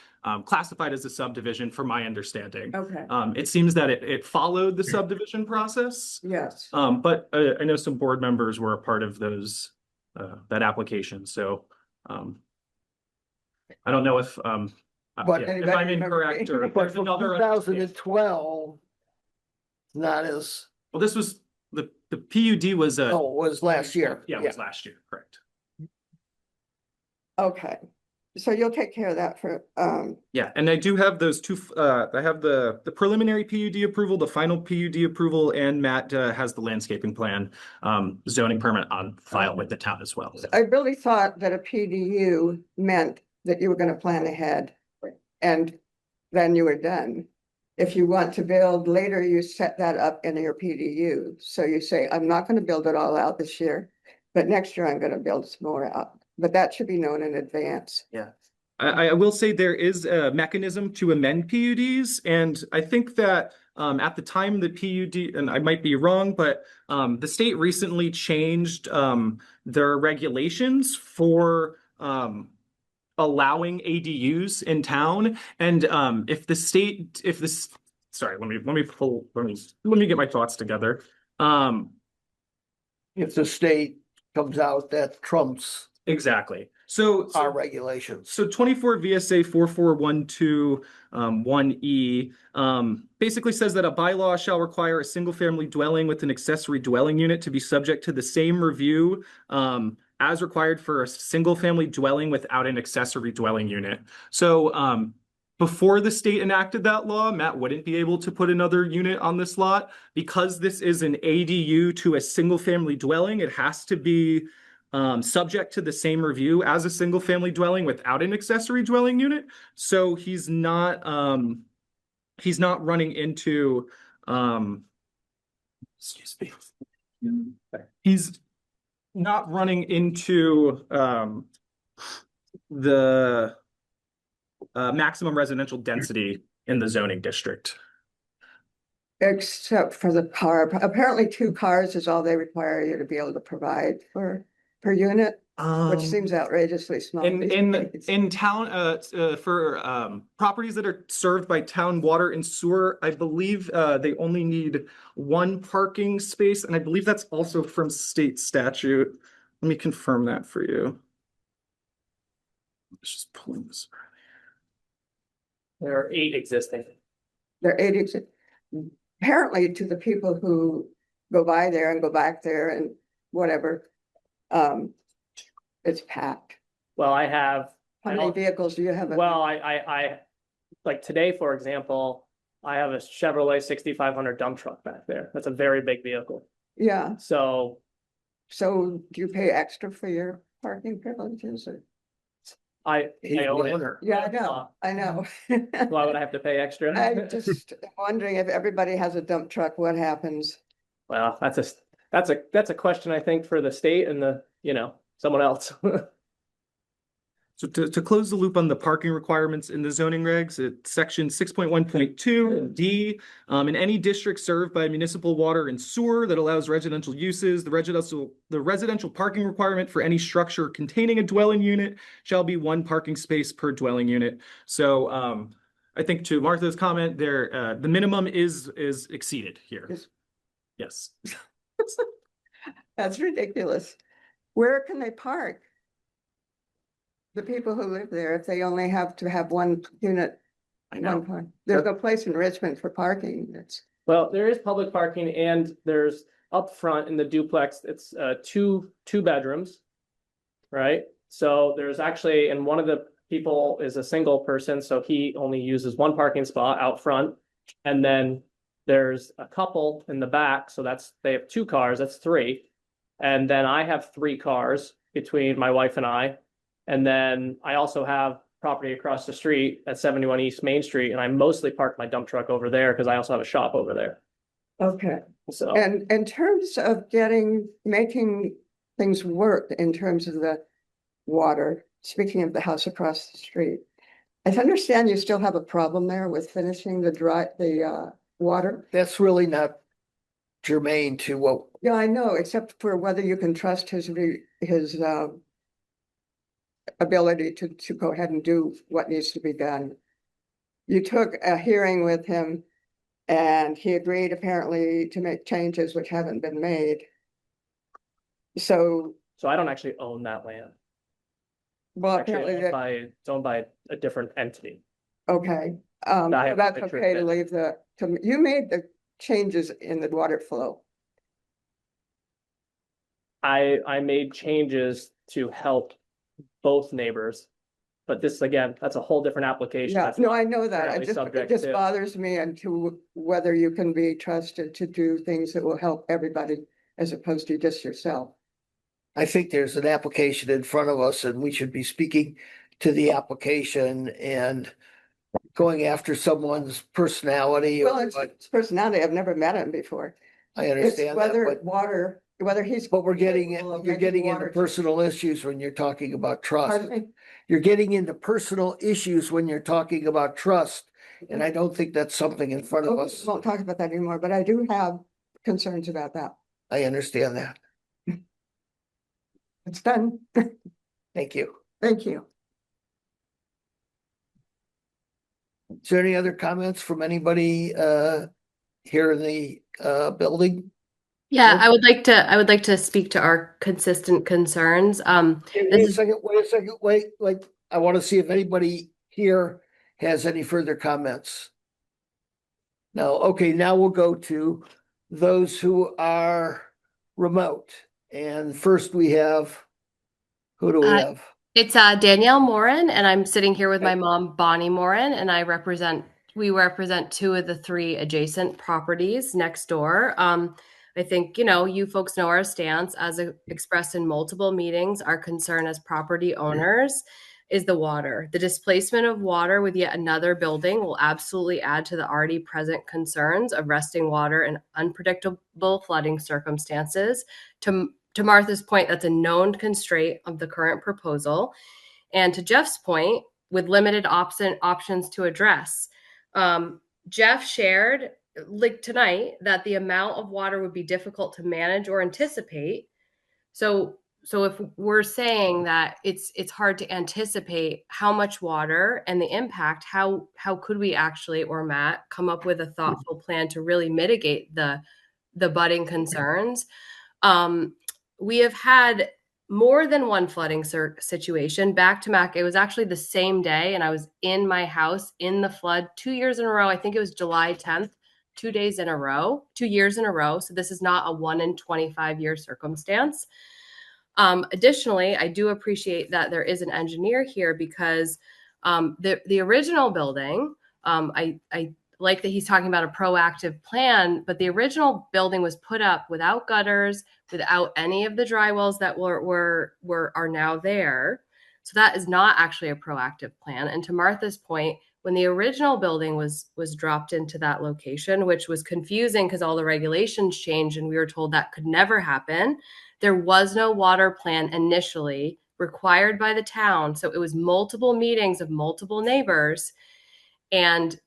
classified as a subdivision from my understanding. Okay, It seems that it followed the subdivision process. yes. But I know some board members were a part of those, that application, so, I don't know if, But yeah, if anybody I'm remember- incorrect or if But there's from another. 2012, not as, Well, this was, the PUD was, oh, it was last year. yeah, it was last year, correct. Okay, so you'll take care of that for, Yeah, and I do have those two, I have the preliminary PUD approval, the final PUD approval, and Matt has the landscaping plan, zoning permit on file with the town as well. I really thought that a PDU meant that you were gonna plan ahead. And then you were done. If you want to build later, you set that up in your PDU. So you say, I'm not gonna build it all out this year, but next year I'm gonna build some more out. But that should be known in advance. Yeah. I will say there is a mechanism to amend PUDs, and I think that at the time the PUD, and I might be wrong, but the state recently changed their regulations for allowing ADUs in town. And if the state, sorry, let me get my thoughts together. If the state comes out, that trumps Exactly. So our regulations. So 24 VSA 4412 1E basically says that a bylaw shall require a single family dwelling with an accessory dwelling unit to be subject to the same review as required for a single family dwelling without an accessory dwelling unit. So before the state enacted that law, Matt wouldn't be able to put another unit on this lot. Because this is an ADU to a single family dwelling, it has to be subject to the same review as a single family dwelling without an accessory dwelling unit. So he's not running into Excuse me. He's not running into the maximum residential density in the zoning district. Except for the car. Apparently 2 cars is all they require you to be able to provide for per unit, which seems outrageously small. these days. In town, for properties that are served by town water and sewer, I believe they only need 1 parking space, and I believe that's also from state statute. Let me confirm that for you. Let's just pull this. There are 8 existing. There are 80. Apparently to the people who go by there and go back there and whatever, it's packed. Well, I have. How many vehicles do you have? Well, I like today, for example, I have a Chevrolet 6500 dump truck back there. That's a very big vehicle. Yeah, So so do you pay extra for your parking privileges or? I own it. Yeah, I know. Why would I have to pay extra? I'm just wondering if everybody has a dump truck, what happens? Well, that's a question I think for the state and the, someone else. So to close the loop on the parking requirements in the zoning regs, it's section 6.1.2 D. In any district served by municipal water and sewer that allows residential uses, the residential parking requirement for any structure containing a dwelling unit shall be 1 parking space per dwelling unit. So I think to Martha's comment there, the minimum is exceeded here. Yes. That's ridiculous. Where can they park? The people who live there, if they only have to have 1 unit. I know. There's no place in Richmond for parking. Well, there is public parking and there's up front in the duplex, it's 2 bedrooms. Right? So there's actually, and one of the people is a single person, so he only uses 1 parking spot out front. And then there's a couple in the back, so they have 2 cars, that's 3. And then I have 3 cars between my wife and I. And then I also have property across the street at 71 East Main Street, and I mostly park my dump truck over there because I also have a shop over there. Okay. So, And in terms of making things work in terms of the water, speaking of the house across the street, I understand you still have a problem there with finishing the water. That's really not germane to what, Yeah, I know, except for whether you can trust his ability to go ahead and do what needs to be done. You took a hearing with him and he agreed apparently to make changes which haven't been made. So I don't actually own that land. well, Actually, apparently it's owned by a different entity. okay. I have That's a picture okay of to it. leave you made the changes in the water flow. I made changes to help both neighbors. But this, again, that's a whole different application. Yeah, That's no, not I know that. currently It subject just to- bothers me and to whether you can be trusted to do things that will help everybody as opposed to just yourself. I think there's an application in front of us and we should be speaking to the application and going after someone's personality. Well, or it's what. personality. I've never met him before. I It's understand that, whether but whether he's. but we're getting, capable of you're making getting into water- personal issues when you're talking about trust. Pardon me? You're getting into personal issues when you're talking about trust. And I don't think that's something in front of Oh, us. won't talk about that anymore, but I do have concerns about that. I understand that. It's done. Thank you. Thank you. Is there any other comments from anybody here in the building? Yeah, Nope. I would like to speak to our consistent concerns. Wait a second, wait, like, I want to see if anybody here has any further comments. No, okay, now we'll go to those who are remote. And first we have, who do we have? It's Danielle Morin, and I'm sitting here with my Okay. mom, Bonnie Morin, and we represent 2 of the 3 adjacent properties next door. I think, you folks know our stance as expressed in multiple meetings, our concern as property owners is the water. The displacement of water with yet another building will absolutely add to the already present concerns of resting water in unpredictable flooding circumstances. To Martha's point, that's a known constraint of the current proposal. And to Jeff's point, with limited options to address. Jeff shared, like tonight, that the amount of water would be difficult to manage or anticipate. So if we're saying that it's hard to anticipate how much water and the impact, how could we actually, or Matt, come up with a thoughtful plan to really mitigate the budding concerns? We have had more than one flooding situation back to back. It was actually the same day, and I was in my house in the flood 2 years in a row. I think it was July 10th, 2 days in a row, 2 years in a row. So this is not a 1 in 25 year circumstance. Additionally, I do appreciate that there is an engineer here because the original building, I like that he's talking about a proactive plan, but the original building was put up without gutters, without any of the dry wells that are now there. So that is not actually a proactive plan. And to Martha's point, when the original building was dropped into that location, which was confusing because all the regulations changed and we were told that could never happen, there was no water plan initially required by the town. So it was multiple meetings of multiple neighbors, and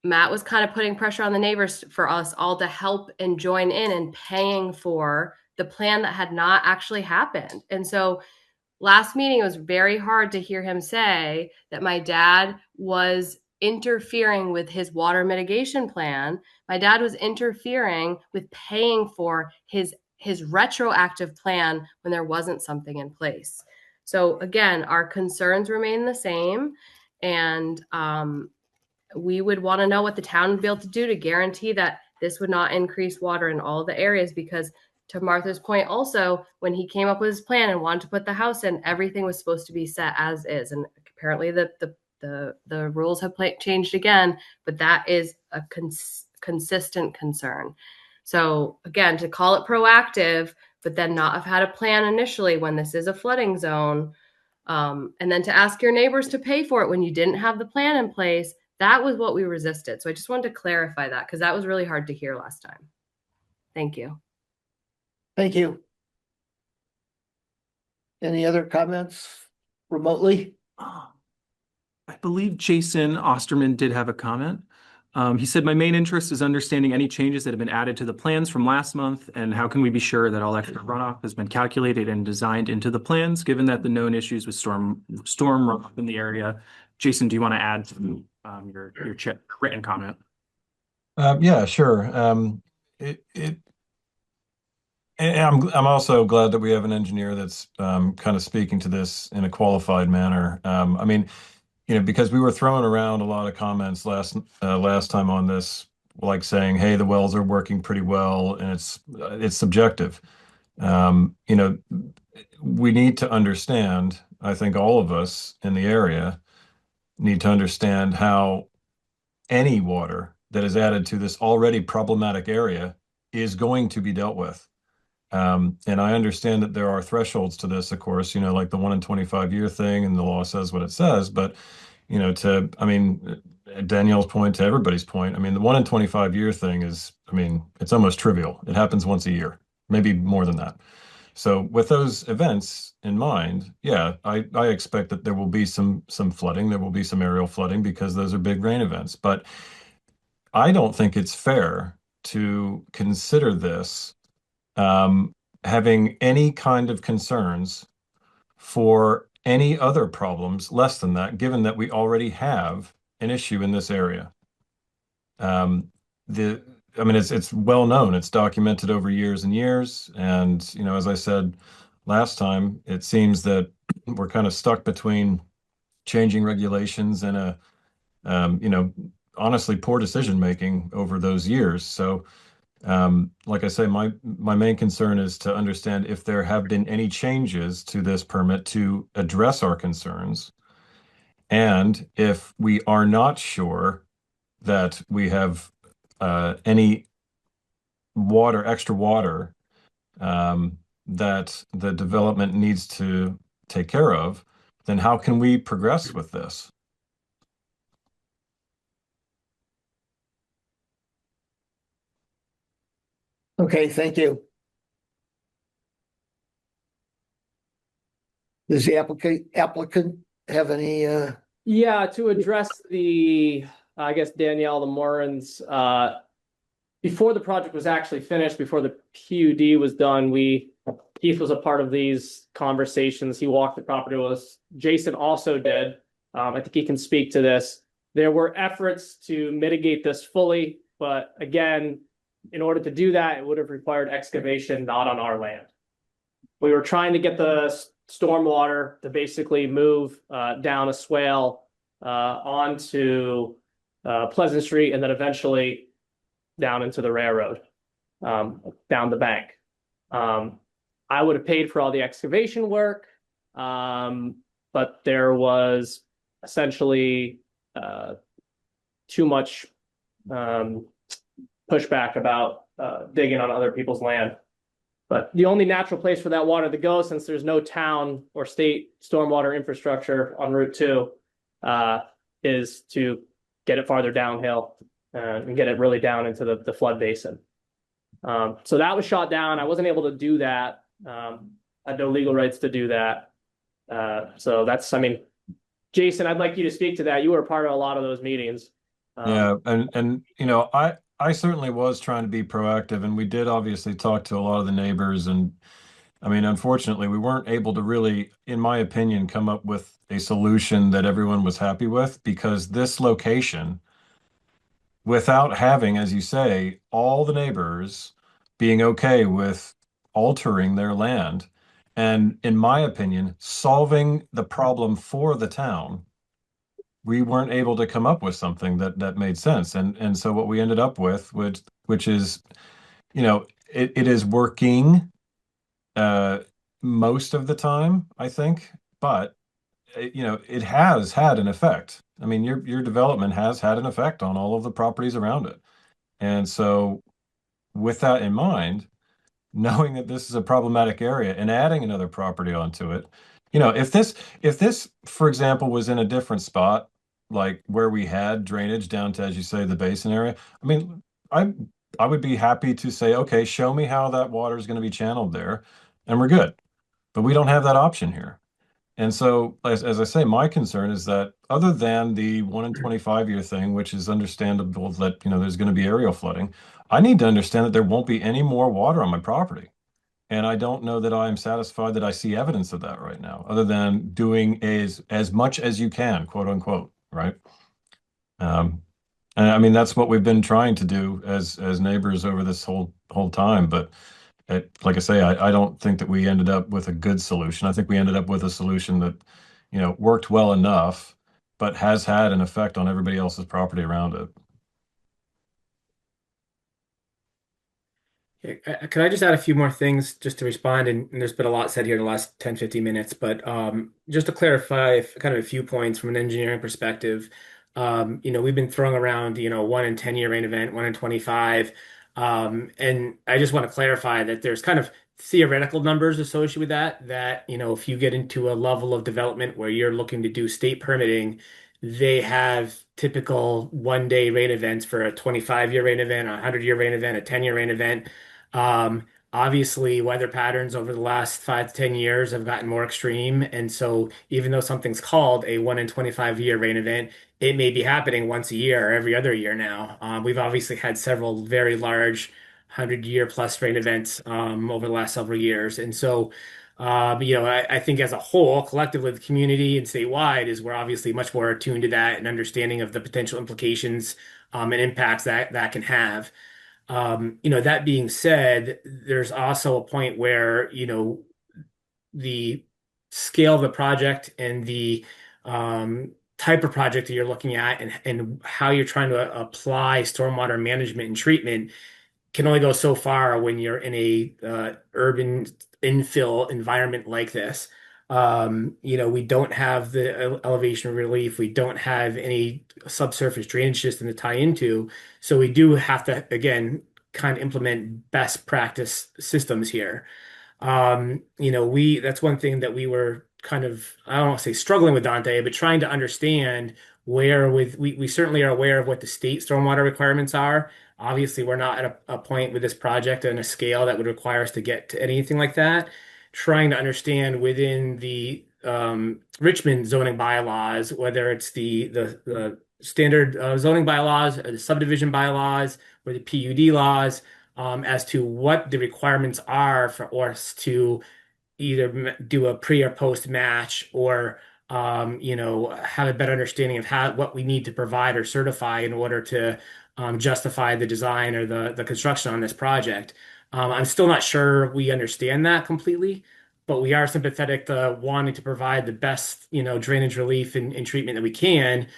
Matt was kind of putting pressure on the neighbors for us all to help and join in paying for the plan that had not actually happened. And so last meeting, it was very hard to hear him say that my dad was interfering with his water mitigation plan. My dad was interfering with paying for his retroactive plan when there wasn't something in place. So again, our concerns remain the same. And we would want to know what the town would be able to do to guarantee that this would not increase water in all the areas, because to Martha's point, also, when he came up with his plan and wanted to put the house in, everything was supposed to be set as is. And apparently the rules have changed again, but that is a consistent concern. So again, to call it proactive, but then not have had a plan initially when this is a flooding zone, and then to ask your neighbors to pay for it when you didn't have the plan in place, that was what we resisted. So I just wanted to clarify that because that was really hard to hear last time. Thank you. Thank you. Any other comments remotely? I believe Jason Osterman did have a comment. He said, my main interest is understanding any changes that have been added to the plans from last month, and how can we be sure that all extra runoff has been calculated and designed into the plans, given that the known issues with storm runoff in the area. Jason, do you want to add to your written comment? Yeah, sure. And I'm also glad that we have an engineer that's kind of speaking to this in a qualified manner. I mean, because we were throwing around a lot of comments last time on this, like saying, "Hey, the wells are working pretty well," and it's subjective. We need to understand. I think all of us in the area need to understand how any water that is added to this already problematic area is going to be dealt with. And I understand that there are thresholds to this, of course, like the 1 in 25 year thing, and the law says what it says. But, Danielle's point, to everybody's point, the 1 in 25 year thing is, it's almost trivial. It happens once a year, maybe more than that. So with those events in mind, yeah, I expect that there will be some flooding. There will be some aerial flooding because those are big rain events. But I don't think it's fair to consider this having any kind of concerns for any other problems less than that, given that we already have an issue in this area. It's well known, it's documented over years and years. And, as I said last time, it seems that we're kind of stuck between changing regulations and honestly, poor decision-making over those years. So, like I say, my main concern is to understand if there have been any changes to this permit to address our concerns. And if we are not sure that we have any extra water that the development needs to take care of, then how can we progress with this? Okay, thank you. Does the applicant have any, Yeah, to address I guess Danielle, the Morans, before the project was actually finished, before the PUD was done, Keith was a part of these conversations. He walked the property with us. Jason also did. I think he can speak to this. There were efforts to mitigate this fully, but again, in order to do that, it would have required excavation not on our land. We were trying to get the stormwater to basically move down a swale onto Pleasant Street and then eventually down into the railroad, down the bank. I would have paid for all the excavation work, but there was essentially too much pushback about digging on other people's land. But the only natural place for that water to go, since there's no town or state stormwater infrastructure on Route 2, is to get it farther downhill and get it really down into the flood basin. So that was shot down. I wasn't able to do that. I had no legal rights to do that. So that's, I mean, Jason, I'd like you to speak to that. You were a part of a lot of those meetings. Yeah, and you know, I certainly was trying to be proactive, and we did obviously talk to a lot of the neighbors, and I mean, unfortunately, we weren't able to really, in my opinion, come up with a solution that everyone was happy with, because this location, without having, as you say, all the neighbors being okay with altering their land, and in my opinion, solving the problem for the town, we weren't able to come up with something that made sense. And so what we ended up with, which is, you know, it is working most of the time, I think, but you know, it has had an effect. I mean, your development has had an effect on all of the properties around it. And so with that in mind, knowing that this is a problematic area and adding another property onto it, you know, if this, for example, was in a different spot, like where we had drainage down to, as you say, the basin area, I mean, I would be happy to say, okay, show me how that water is going to be channeled there, and we're good. But we don't have that option here. And so, as I say, my concern is that other than the 1 in 25 year thing, which is understandable that, you know, there's going to be aerial flooding, I need to understand that there won't be any more water on my property. And I don't know that I'm satisfied that I see evidence of that right now, other than doing as much as you can, quote unquote, right? And I mean, that's what we've been trying to do as neighbors over this whole time. But like I say, I don't think that we ended up with a good solution. I think we ended up with a solution that, you know, worked well enough, but has had an effect on everybody else's property around it. Can I just add a few more things just to respond? And there's been a lot said here in the last 10, 15 minutes, but just to clarify kind of a few points from an engineering perspective. You know, we've been throwing around, you know, 1 in 10 year rain event, 1 in 25. And I just want to clarify that there's kind of theoretical numbers associated with that, you know, if you get into a level of development where you're looking to do state permitting, they have typical 1 day rain events for a 25-year rain event, a 100-year rain event, a 10-year rain event. Obviously, weather patterns over the last 5 to 10 years have gotten more extreme. And so even though something's called a 1 in 25-year rain event, it may be happening once a year or every other year now. We've obviously had several very large 100-year plus rain events over the last several years. And so, you know, I think as a whole, collectively, the community and statewide is we're obviously much more attuned to that and understanding of the potential implications and impacts that can have. You know, that being said, there's also a point where, you know, the scale of the project and the type of project that you're looking at and how you're trying to apply stormwater management and treatment can only go so far when you're in a urban infill environment like this. You know, we don't have the elevation relief. We don't have any subsurface drainage system to tie into. So we do have to, again, kind of implement best practice systems here. You know, that's one thing that we were kind of, I don't want to say struggling with Dante, but trying to understand where we certainly are aware of what the state stormwater requirements are. Obviously, we're not at a point with this project and a scale that would require us to get to anything like that. Trying to understand within the Richmond zoning bylaws, whether it's the standard zoning bylaws or the subdivision bylaws or the PUD laws, as to what the requirements are for us to either do a pre or post match, or have a better understanding of what we need to provide or certify in order to justify the design or the construction on this project. I'm still not sure we understand that completely, but we are sympathetic to wanting to provide the best, drainage relief and treatment that we can,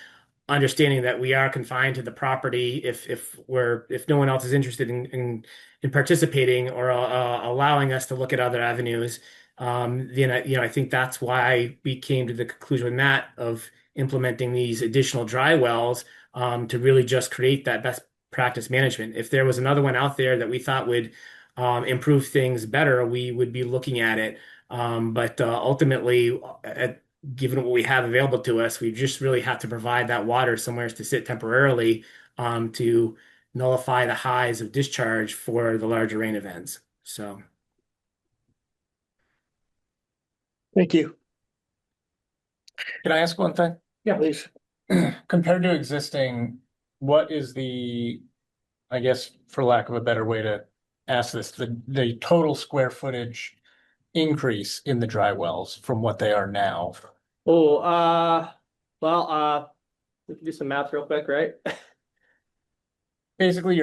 understanding that we are confined to the property if no one else is interested in participating or allowing us to look at other avenues. Then I think that's why we came to the conclusion with Matt of implementing these additional dry wells, to really just create that best practice management. If there was another one out there that we thought would improve things better, we would be looking at it. But ultimately, given what we have available to us, we just really have to provide that water somewhere to sit temporarily, to nullify the highs of discharge for the larger rain events. So. Thank you. Can I ask one thing? Yeah, please. Compared to existing, what is the, I guess, for lack of a better way to ask this, the total square footage increase in the dry wells from what they are now? Oh, we can do some math real quick, right? Basically,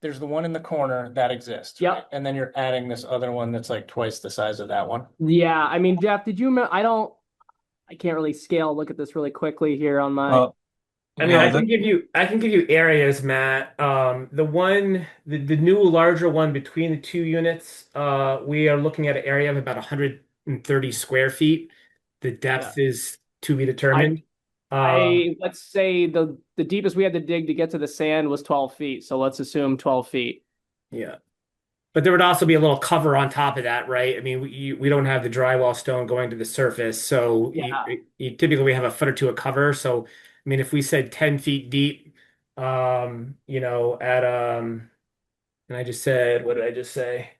there's the one in the corner that exists. Yep. Right? And then you're adding this other one that's like twice the size of that one. Yeah, I mean, Jeff, did you remember? I can't really scale. Look at this really quickly here on my. I mean, I can give you areas, Matt. The new larger one between the two units, we are looking at an area of about 130 square feet. The depth is to be determined. Let's say the deepest we had to dig to get to the sand was 12 feet. So let's assume 12 feet. Yeah. But there would also be a little cover on top of that, right? I mean, we don't have the drywall stone going to the surface. So Yeah. you typically we have a foot or two of cover. So, I mean, if we said 10 feet deep, and I just said, what did I just say?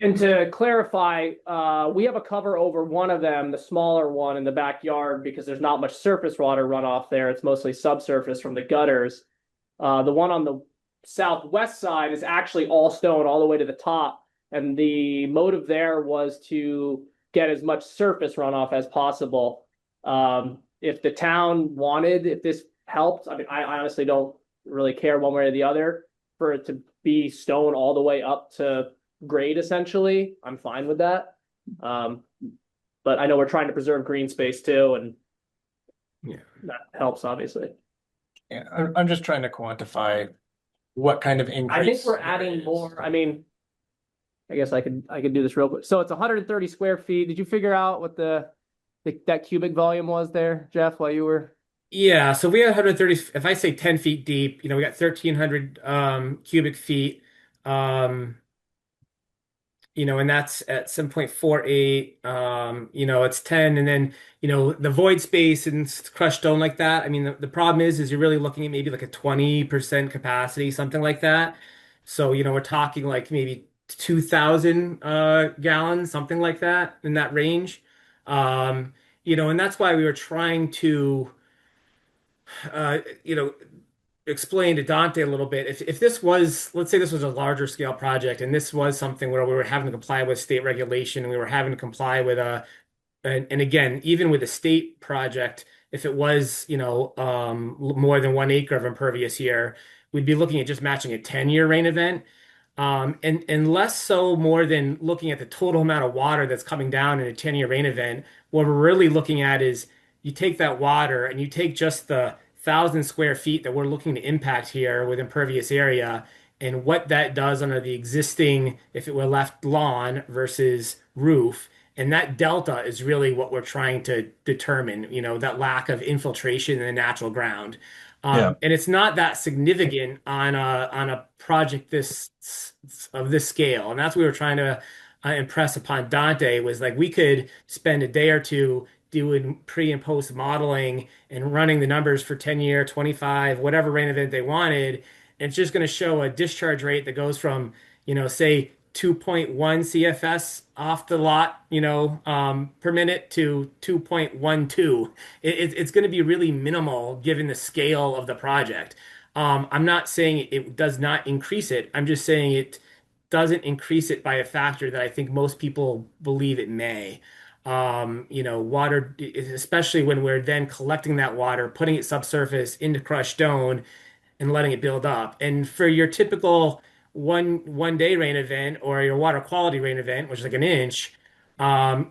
And to clarify, we have a cover over one of them, the smaller one in the backyard, because there's not much surface water runoff there. It's mostly subsurface from the gutters. The one on the southwest side is actually all stone all the way to the top. And the motive there was to get as much surface runoff as possible. If the town wanted, if this helped, I mean, I honestly don't really care one way or the other for it to be stone all the way up to grade, essentially. I'm fine with that. But I know we're trying to preserve green space too, and that helps obviously. Yeah, I'm just trying to quantify what kind of increase. I think we're adding more. I mean, I guess I could do this real quick. So it's 130 square feet. Did you figure out what that cubic volume was there, Jeff, while you were? Yeah, so we have 130. If I say 10 feet deep, we got 1,300 cubic feet. And that's at 7.48. It's 10, and then the void space and crushed stone like that. I mean, the problem is you're really looking at maybe like a 20% capacity, something like that. So we're talking like maybe 2,000 gallons, something like that, in that range. And that's why we were trying to explain to Dante a little bit. If this was, let's say this was a larger scale project, and this was something where we were having to comply with state regulation, and we were having to comply with and again, even with a state project, if it was, more than 1 acre of impervious year, we'd be looking at just matching a 10-year rain event. And less so more than looking at the total amount of water that's coming down in a 10-year rain event. What we're really looking at is you take that water and you take just the 1,000 square feet that we're looking to impact here with impervious area, and what that does under the existing, if it were left lawn versus roof. And that delta is really what we're trying to determine, that lack of infiltration in the natural ground. And it's not that significant on a project of this scale. And that's what we were trying to impress upon Dante was like we could spend a day or two doing pre and post modeling and running the numbers for 10-year, 25, whatever rain event they wanted. And it's just going to show a discharge rate that goes from, say 2.1 CFS off the lot, per minute to 2.12. It's going to be really minimal given the scale of the project. I'm not saying it does not increase it. I'm just saying it doesn't increase it by a factor that I think most people believe it may. Water, especially when we're then collecting that water, putting it subsurface into crushed stone and letting it build up. And for your typical one day rain event or your water quality rain event, which is like an inch,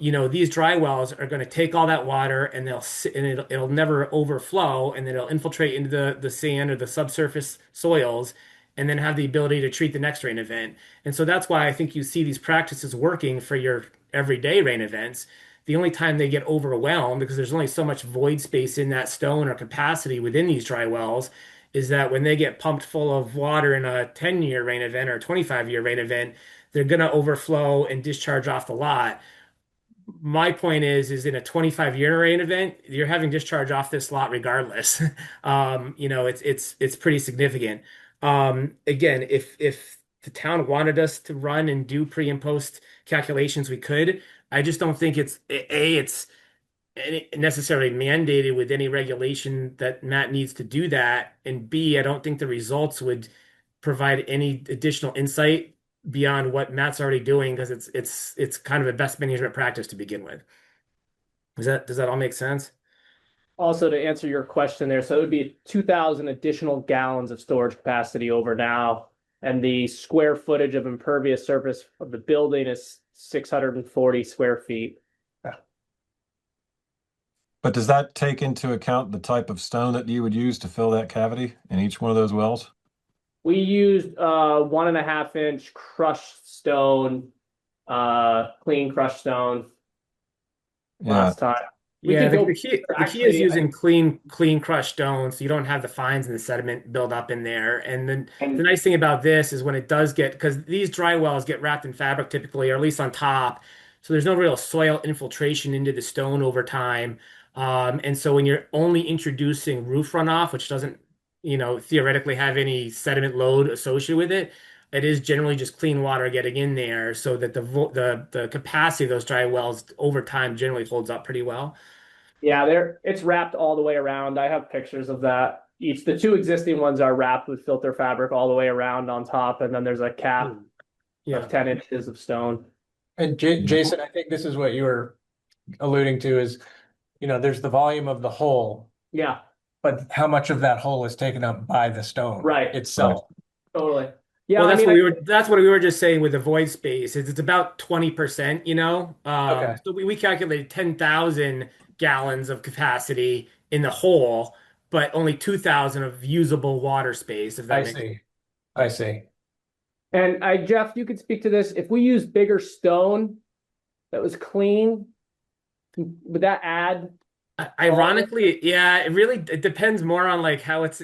these dry wells are going to take all that water and they'll sit, and it'll never overflow, and then it'll infiltrate into the sand or the subsurface soils, and then have the ability to treat the next rain event. And so that's why I think you see these practices working for your everyday rain events. The only time they get overwhelmed, because there's only so much void space in that stone or capacity within these dry wells, is that when they get pumped full of water in a 10-year rain event or a 25-year rain event, they're going to overflow and discharge off the lot. My point is in a 25-year rain event, you're having discharge off this lot regardless. It's pretty significant. Again, if the town wanted us to run and do pre and post calculations, we could. I just don't think it's necessarily mandated with any regulation that Matt needs to do that. And B, I don't think the results would provide any additional insight beyond what Matt's already doing, because it's kind of a best management practice to begin with. Does that all make sense? Also, to answer your question there, so it would be 2,000 additional gallons of storage capacity over now, and the square footage of impervious surface of the building is 640 square feet. But does that take into account the type of stone that you would use to fill that cavity in each one of those wells? We used 1.5-inch crushed stone, clean crushed stone last time. The key is using clean crushed stone, so you don't have the fines and the sediment build up in there. And then the nice thing about this is when it does get, because these dry wells get wrapped in fabric typically, or at least on top, so there's no real soil infiltration into the stone over time. And so when you're only introducing roof runoff, which doesn't, theoretically have any sediment load associated with it, it is generally just clean water getting in there, so that the capacity of those dry wells over time generally holds up pretty well. Yeah, it's wrapped all the way around. I have pictures of that. The two existing ones are wrapped with filter fabric all the way around on top, and then there's a cap of 10 inches of stone. And Jason, I think this is what you were alluding to is, there's the volume of the hole. Yeah. But how much of that hole is taken up by the stone itself? Totally. Yeah, well, that's what we were just saying with the void space. It's about 20%, Okay. So we calculated 10,000 gallons of capacity in the hole, but only 2,000 of usable water space, if that makes sense. I see. And Jeff, you could speak to this. If we use bigger stone that was clean, would that add? Ironically, yeah, it depends more on like how it's,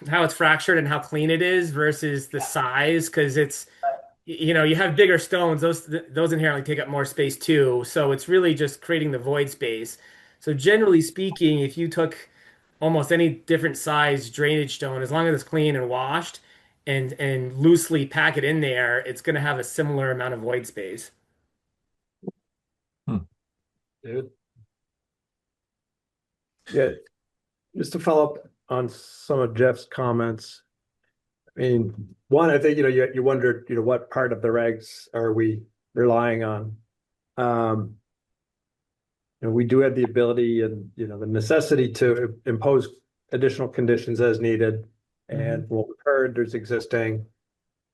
how it's fractured and how clean it is versus the size, because it's, you have bigger stones, those inherently take up more space too. So it's really just creating the void space. So generally speaking, if you took almost any different size drainage stone, as long as it's clean and washed and loosely pack it in there, it's going to have a similar amount of void space. David? Yeah, just to follow up on some of Jeff's comments. I mean, one, I think, you wondered, what part of the regs are we relying on? We do have the ability and, the necessity to impose additional conditions as needed. And what we've heard, there's existing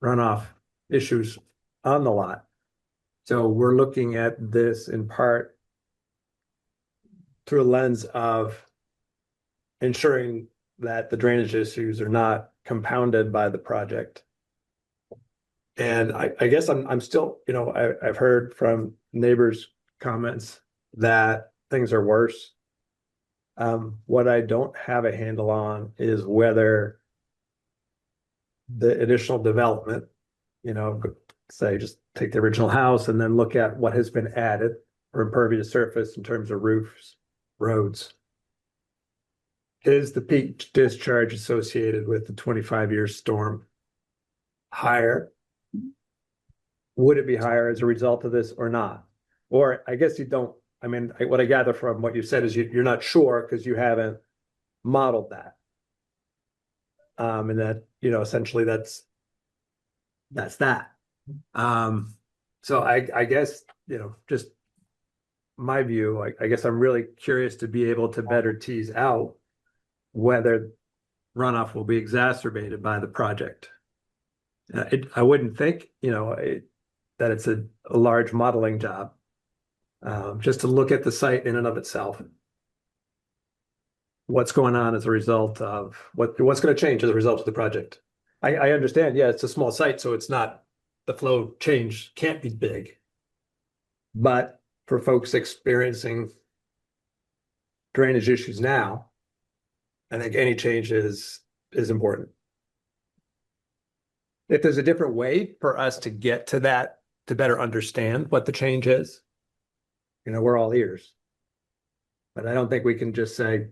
runoff issues on the lot. So we're looking at this in part through a lens of ensuring that the drainage issues are not compounded by the project. And I guess I'm still, I've heard from neighbors' comments that things are worse. What I don't have a handle on is whether the additional development, say, just take the original house and then look at what has been added or impervious surface in terms of roofs, roads. Is the peak discharge associated with the 25-year storm higher? Would it be higher as a result of this or not? Or I guess you don't, I mean, what I gather from what you said is you're not sure because you haven't modeled that. And that, you know, essentially that's that. So I guess, you know, just my view, I guess I'm really curious to be able to better tease out whether runoff will be exacerbated by the project. I wouldn't think, you know, that it's a large modeling job, just to look at the site in and of itself. What's going on as a result of what's going to change as a result of the project? I understand, yeah, it's a small site, so it's not, the flow change can't be big. But for folks experiencing drainage issues now, I think any change is important. If there's a different way for us to get to that, to better understand what the change is, you know, we're all ears. But I don't think we can just say,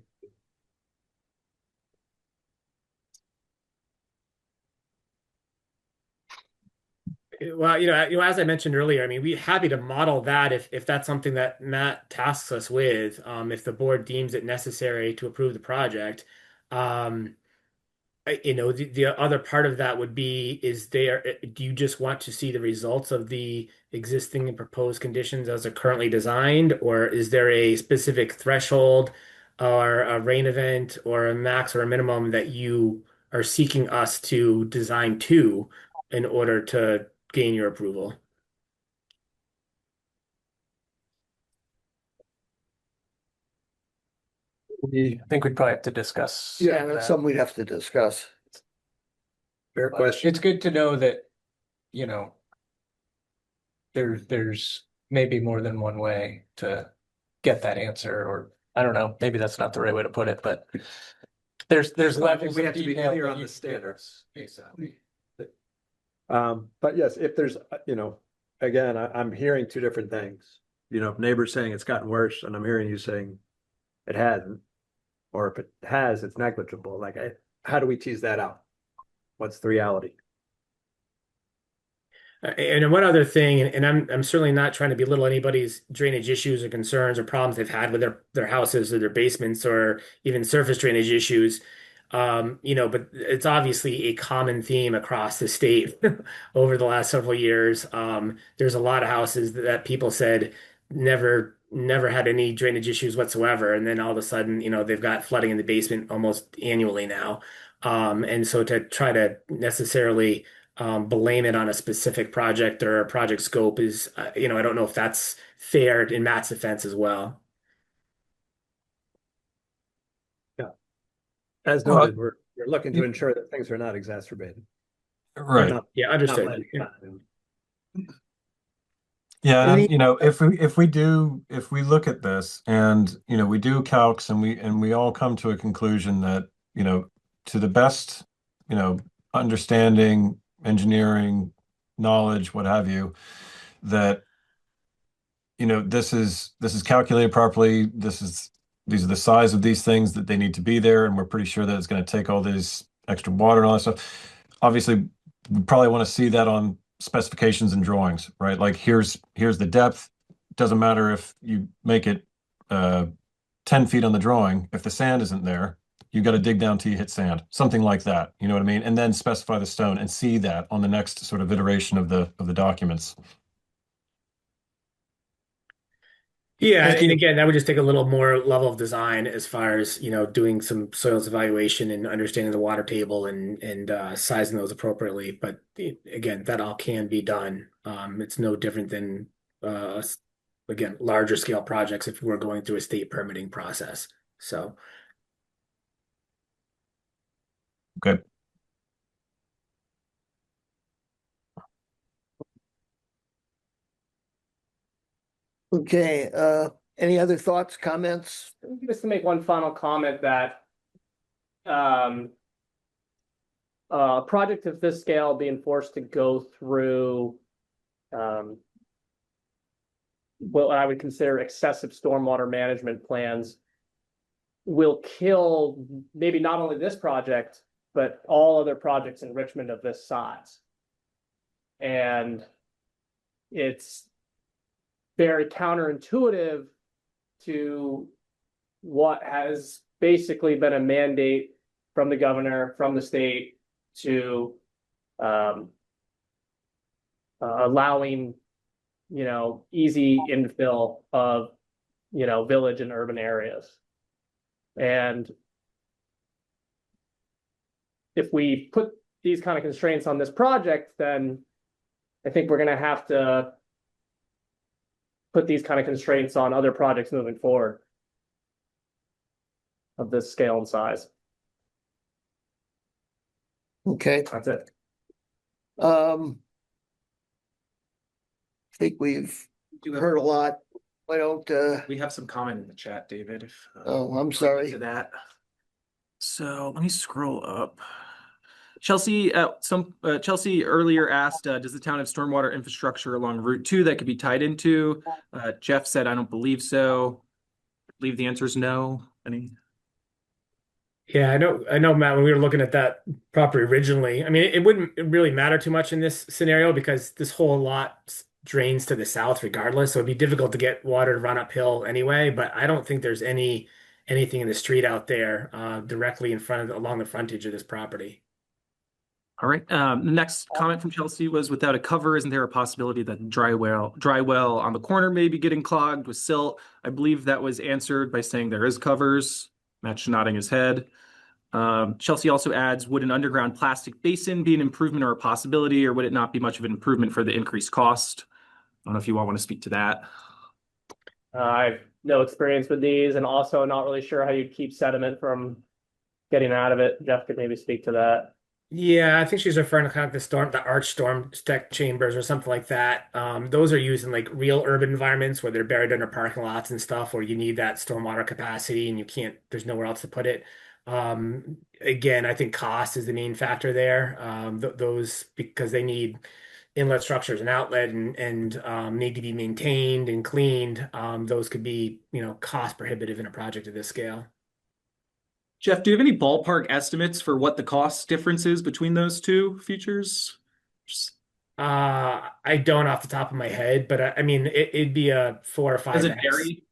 well, as I mentioned earlier, I mean, we're happy to model that if that's something that Matt tasks us with, if the board deems it necessary to approve the project. The other part of that would be, do you just want to see the results of the existing and proposed conditions as they're currently designed, or is there a specific threshold or a rain event or a max or a minimum that you are seeking us to design to in order to gain your approval? I think we'd probably have to discuss. Yeah, that's something we'd have to discuss. fair But question. it's good to know that, you know, there's maybe more than one way to get that answer, or I don't know, maybe that's not the right way to put it, but there's levels We of have to be detail clear that on you the can give standards. us. Exactly. But yes, if there's, you know, again, I'm hearing two different things. You know, if neighbors saying it's gotten worse, and I'm hearing you saying it hasn't, or if it has, it's negligible. Like, how do we tease that out? What's the reality? And one other thing, and I'm certainly not trying to belittle anybody's drainage issues or concerns or problems they've had with their houses or their basements or even surface drainage issues. But it's obviously a common theme across the state over the last several years. There's a lot of houses that people said never had any drainage issues whatsoever, and then all of a sudden, they've got flooding in the basement almost annually now. And so to try to necessarily blame it on a specific project or a project scope is, I don't know if that's fair in Matt's defense as well. Yeah. As noted, we're looking to ensure that things are not exacerbated. Right. Yeah, understood. Yeah, and if we look at this and we do calcs and we all come to a conclusion that to the best understanding, engineering, knowledge, what have you, that this is calculated properly. These are the size of these things that they need to be there, and we're pretty sure that it's going to take all this extra water and all that stuff. Obviously, we probably want to see that on specifications and drawings, right? Like here's the depth. Doesn't matter if you make it 10 feet on the drawing. If the sand isn't there, you got to dig down till you hit sand, something like that. You know what I mean? And then specify the stone and see that on the next sort of iteration of the documents. Yeah, and again, that would just take a little more level of design as far as, doing some soils evaluation and understanding the water table and sizing those appropriately. But again, that all can be done. It's no different than, again, larger scale projects if we're going through a state permitting process. So. Okay. Okay, any other thoughts, comments? Just to make one final comment that a project of this scale being forced to go through what I would consider excessive stormwater management plans will kill maybe not only this project, but all other projects in Richmond of this size. And it's very counterintuitive to what has basically been a mandate from the governor, from the state, to allowing, easy infill of, village and urban areas. And if we put these kind of constraints on this project, then I think we're going to have to put these kind of constraints on other projects moving forward of this scale and size. Okay, That's it. I think we've heard a lot. Why don't, We have some comment in the chat, David. If, oh, I'm to sorry. that. So let me scroll up. Chelsea, Chelsea earlier asked, does the town have stormwater infrastructure along Route 2 that could be tied into? Jeff said, I don't believe so. I believe the answer is no. Any? Yeah, I know, Matt, when we were looking at that property originally, I mean, it wouldn't really matter too much in this scenario because this whole lot drains to the south regardless. So it'd be difficult to get water to run uphill anyway, but I don't think there's anything in the street out there directly in front of along the frontage of this property. All right. The next comment from Chelsea was, without a cover, isn't there a possibility that dry well on the corner may be getting clogged with silt? I believe that was answered by saying there is covers. Matt's nodding his head. Chelsea also adds, would an underground plastic basin be an improvement or a possibility, or would it not be much of an improvement for the increased cost? I don't know if you all want to speak to that. I have no experience with these, and also not really sure how you'd keep sediment from getting out of it. Jeff could maybe speak to that. Yeah, I think she's referring to kind of the arch storm stack chambers or something like that. Those are used in like real urban environments where they're buried under parking lots and stuff, where you need that stormwater capacity and there's nowhere else to put it. Again, I think cost is the main factor there. Those, because they need inlet structures and outlet and need to be maintained and cleaned. Those could be, cost prohibitive in a project of this scale. Jeff, do you have any ballpark estimates for what the cost difference is between those two features? I don't off the top of my head, but I mean, it'd be a 4 or 5. Does it vary?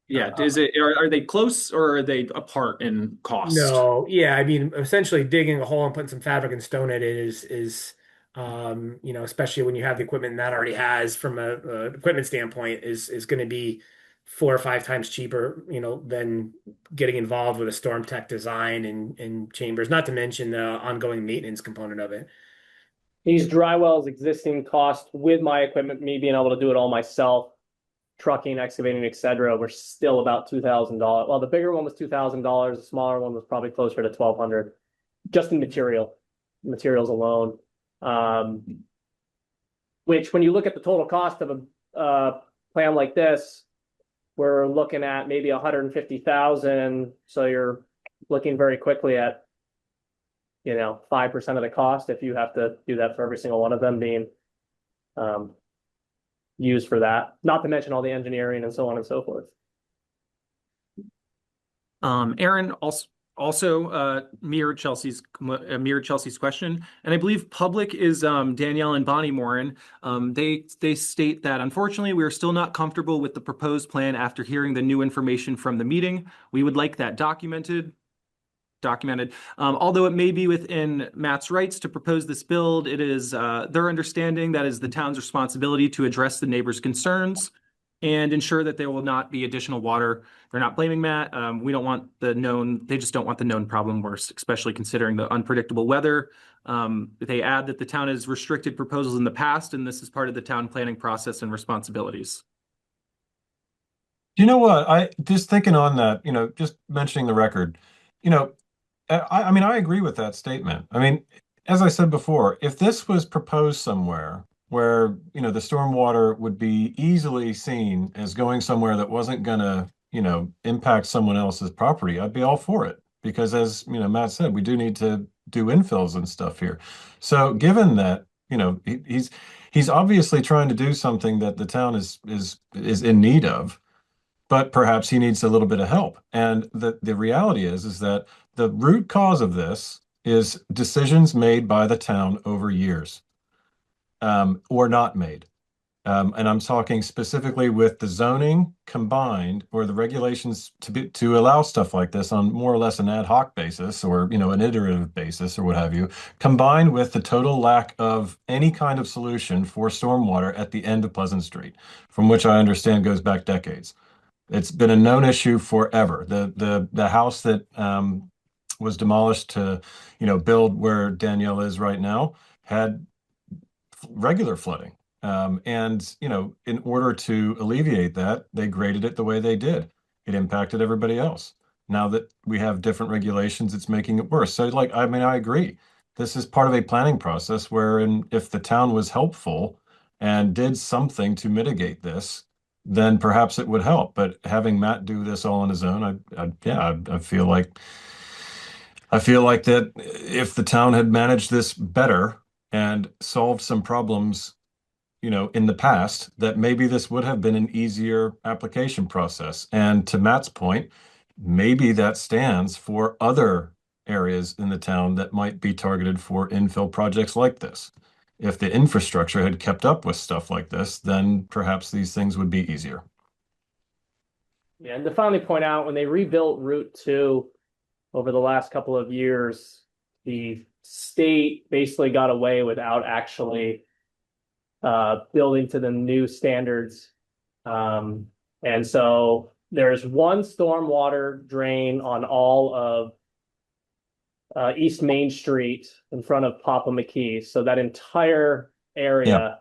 Yeah. Are they close or are they apart in cost? No. Yeah. I mean, essentially digging a hole and putting some fabric and stone in it is especially when you have the equipment that already has from a equipment standpoint is going to be 4 or 5 times cheaper, than getting involved with a storm tech design and chambers, not to mention the ongoing maintenance component of it. These dry wells existing cost with my equipment, me being able to do it all myself, trucking, excavating, etc., were still about $2,000. Well, the bigger one was $2,000. The smaller one was probably closer to $1,200, just in materials alone. Which, when you look at the total cost of a plan like this, we're looking at maybe $150,000. So you're looking very quickly at, 5% of the cost if you have to do that for every single one of them being used for that. Not to mention all the engineering and so on and so forth. Aaron also mirrored Chelsea's question, and I believe public is Danielle and Bonnie Morin. They state that unfortunately we are still not comfortable with the proposed plan after hearing the new information from the meeting. We would like that documented. Although it may be within Matt's rights to propose this build, it is their understanding that it is the town's responsibility to address the neighbors' concerns and ensure that there will not be additional water. They're not blaming Matt. We don't want they just don't want the known problem worse, especially considering the unpredictable weather. They add that the town has restricted proposals in the past, and this is part of the town planning process and responsibilities. You know what? I just thinking on that, just mentioning the record, I mean, I agree with that statement. I mean, as I said before, if this was proposed somewhere where, the stormwater would be easily seen as going somewhere that wasn't going to, impact someone else's property, I'd be all for it. Because as, Matt said, we do need to do infills and stuff here. So given that, you know, he's obviously trying to do something that the town is in need of, but perhaps he needs a little bit of help. And the reality is that the root cause of this is decisions made by the town over years, or not made. And I'm talking specifically with the zoning combined, or the regulations to allow stuff like this on more or less an ad hoc basis, or an iterative basis, or what have you, combined with the total lack of any kind of solution for stormwater at the end of Pleasant Street, from which I understand goes back decades. It's been a known issue forever. The house that was demolished to build where Danielle is right now had regular flooding. And in order to alleviate that, they graded it the way they did. It impacted everybody else. Now that we have different regulations, it's making it worse. So I agree. This is part of a planning process wherein if the town was helpful and did something to mitigate this, then perhaps it would help. But having Matt do this all on his own, I feel like that if the town had managed this better and solved some problems, in the past, that maybe this would have been an easier application process. And to Matt's point, maybe that stands for other areas in the town that might be targeted for infill projects like this. If the infrastructure had kept up with stuff like this, then perhaps these things would be easier. Yeah, and to finally point out, when they rebuilt Route 2 over the last couple of years, the state basically got away without actually building to the new standards. And so there's one stormwater drain on all of East Main Street in front of Papa McKee. So that entire area,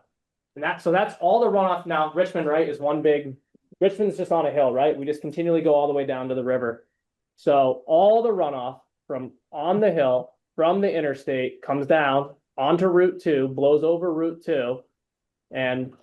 and that's all the runoff. Now, Richmond, right, is one big, Richmond's just on a hill, right? We just continually go all the way down to the river. So all the runoff from on the hill, from the interstate, comes down onto Route 2, blows over Route 2, and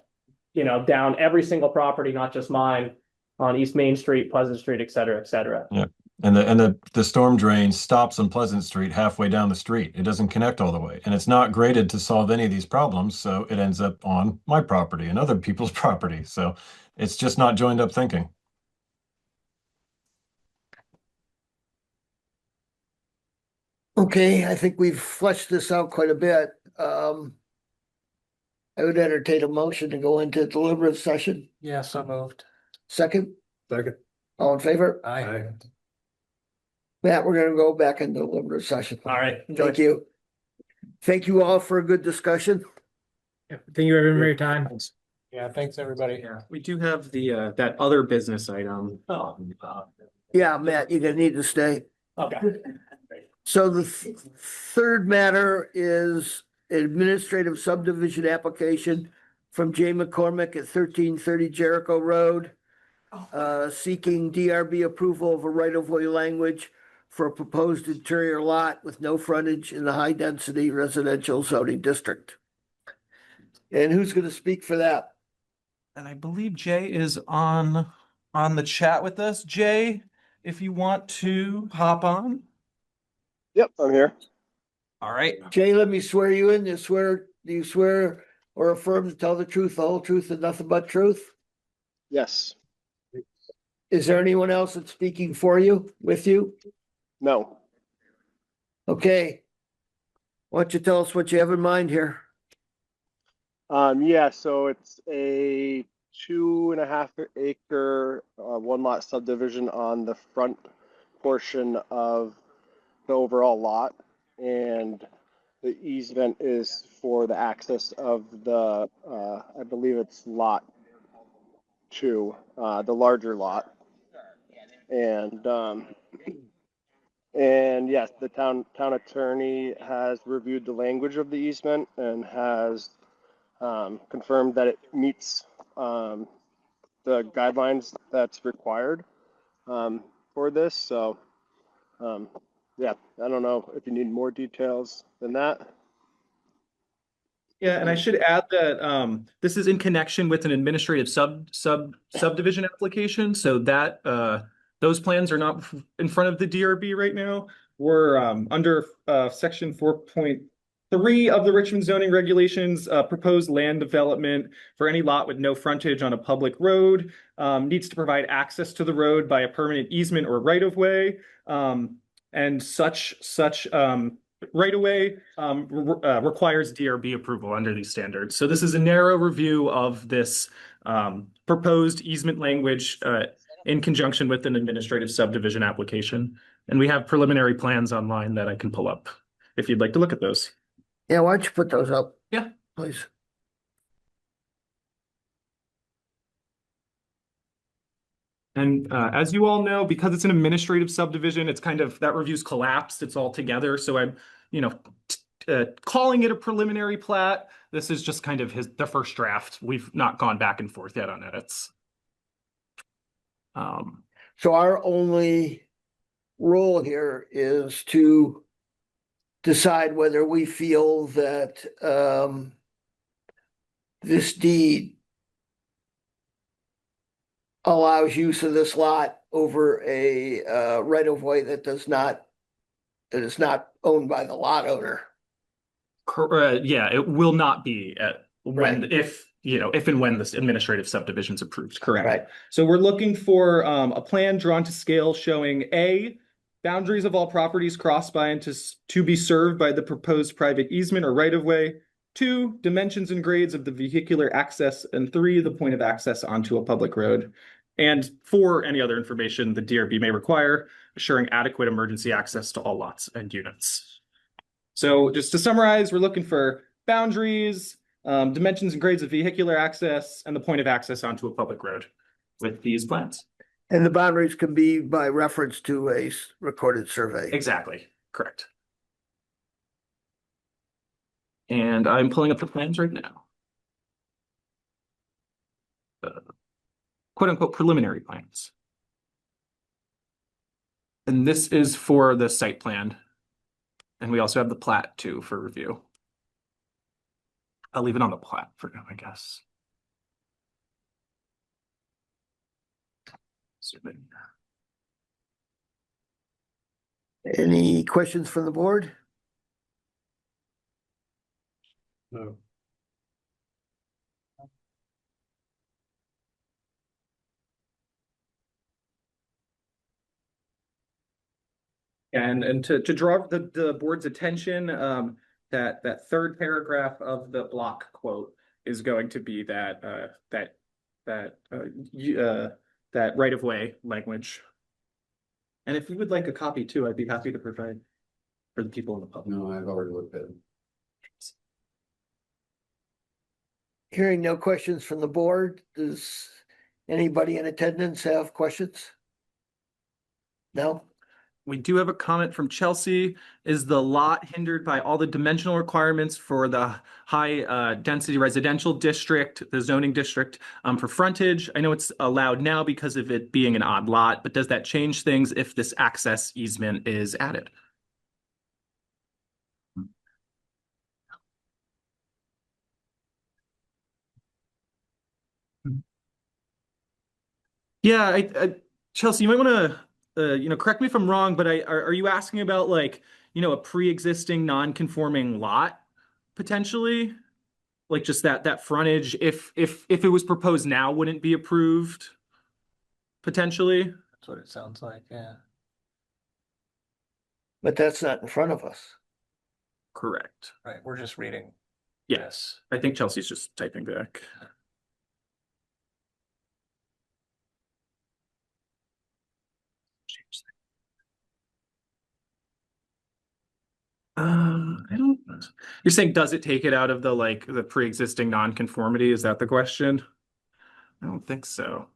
down every single property, not just mine, on East Main Street, Pleasant Street, et cetera, et cetera. Yeah. And the storm drain stops on Pleasant Street halfway down the street. It doesn't connect all the way. And it's not graded to solve any of these problems. So it ends up on my property and other people's property. So it's just not joined up thinking. Okay, I think we've fleshed this out quite a bit. I would entertain a motion to go into deliberative session. Yeah, so moved. Second, Second. all in favor? Aye. Matt, we're gonna go back into deliberative session. All right. Enjoy. Thank you. Thank you all for a good discussion. Thank you everyone for your time. Yeah, thanks, everybody. Yeah, we do have the that other business item. Oh, Yeah, Matt, you're gonna need to stay. okay. So the third matter is administrative subdivision application from J. McCormack at 1330 Jericho Road, seeking DRB approval of a right-of-way language for a proposed interior lot with no frontage in the high-density residential zoning district. And who's going to speak for that? And I believe Jay is on the chat with us. Jay, if you want to hop on. Yep, I'm here. All right. Jay, let me swear you in. Do you swear or affirm to tell the truth, the whole truth, and nothing but truth? Yes. Is there anyone else that's speaking for you, with you? No. Okay. Why don't you tell us what you have in mind here? Yeah, so it's a 2.5 acre, one lot subdivision on the front portion of the overall lot. And the easement is for the access of the, I believe it's lot 2, the larger lot. And yes, the town attorney has reviewed the language of the easement and has confirmed that it meets the guidelines that's required for this. So, yeah, I don't know if you need more details than that. Yeah, and I should add that this is in connection with an administrative subdivision application, so that those plans are not in front of the DRB right now. We're under section 4.0 3 of the Richmond zoning regulations, proposed land development for any lot with no frontage on a public road needs to provide access to the road by a permanent easement or right of way. And such right of way requires DRB approval under these standards. So this is a narrow review of this proposed easement language in conjunction with an administrative subdivision application. And we have preliminary plans online that I can pull up if you'd like to look at those. Yeah, why don't you put those up? Yeah. Please. And as you all know, because it's an administrative subdivision, it's kind of, that review's collapsed, it's all together. So I'm, calling it a preliminary plat. This is just kind of the first draft. We've not gone back and forth yet on edits. So our only role here is to decide whether we feel that this deed allows use of this lot over a right of way that is not owned by the lot owner. Yeah, it will not be Right. if and when this administrative subdivision is approved. Correct. Right. So we're looking for a plan drawn to scale showing A, boundaries of all properties crossed by and to be served by the proposed private easement or right of way. 2, dimensions and grades of the vehicular access, and 3, the point of access onto a public road. And 4, any other information the DRB may require, assuring adequate emergency access to all lots and units. So just to summarize, we're looking for boundaries, dimensions and grades of vehicular access, and the point of access onto a public road with these plans. And the boundaries can be by reference to a recorded survey. Exactly, correct. And I'm pulling up the plans right now. Quote unquote preliminary plans. And this is for the site plan. And we also have the plat too for review. I'll leave it on the plat for now, I guess. Any questions from the board? No. And to draw the board's attention, that third paragraph of the block quote is going to be that right of way language. And if you would like a copy too, I'd be happy to provide for the people in the public. No, I've already looked at it. Hearing no questions from the board, does anybody in attendance have questions? No? We do have a comment from Chelsea. Is the lot hindered by all the dimensional requirements for the high density residential district, the zoning district for frontage? I know it's allowed now because of it being an odd lot, but does that change things if this access easement is added? Yeah, Chelsea, you might want to, correct me if I'm wrong, but are you asking about like, a pre-existing non-conforming lot potentially? Like just that frontage, if it was proposed now, wouldn't be approved potentially? That's what it sounds like, yeah. But that's not in front of us. Correct. Right, we're just reading. Yes, I think Chelsea's just typing back. I don't. You're saying, does it take it out of the pre-existing non-conformity? Is that the question? I don't think so.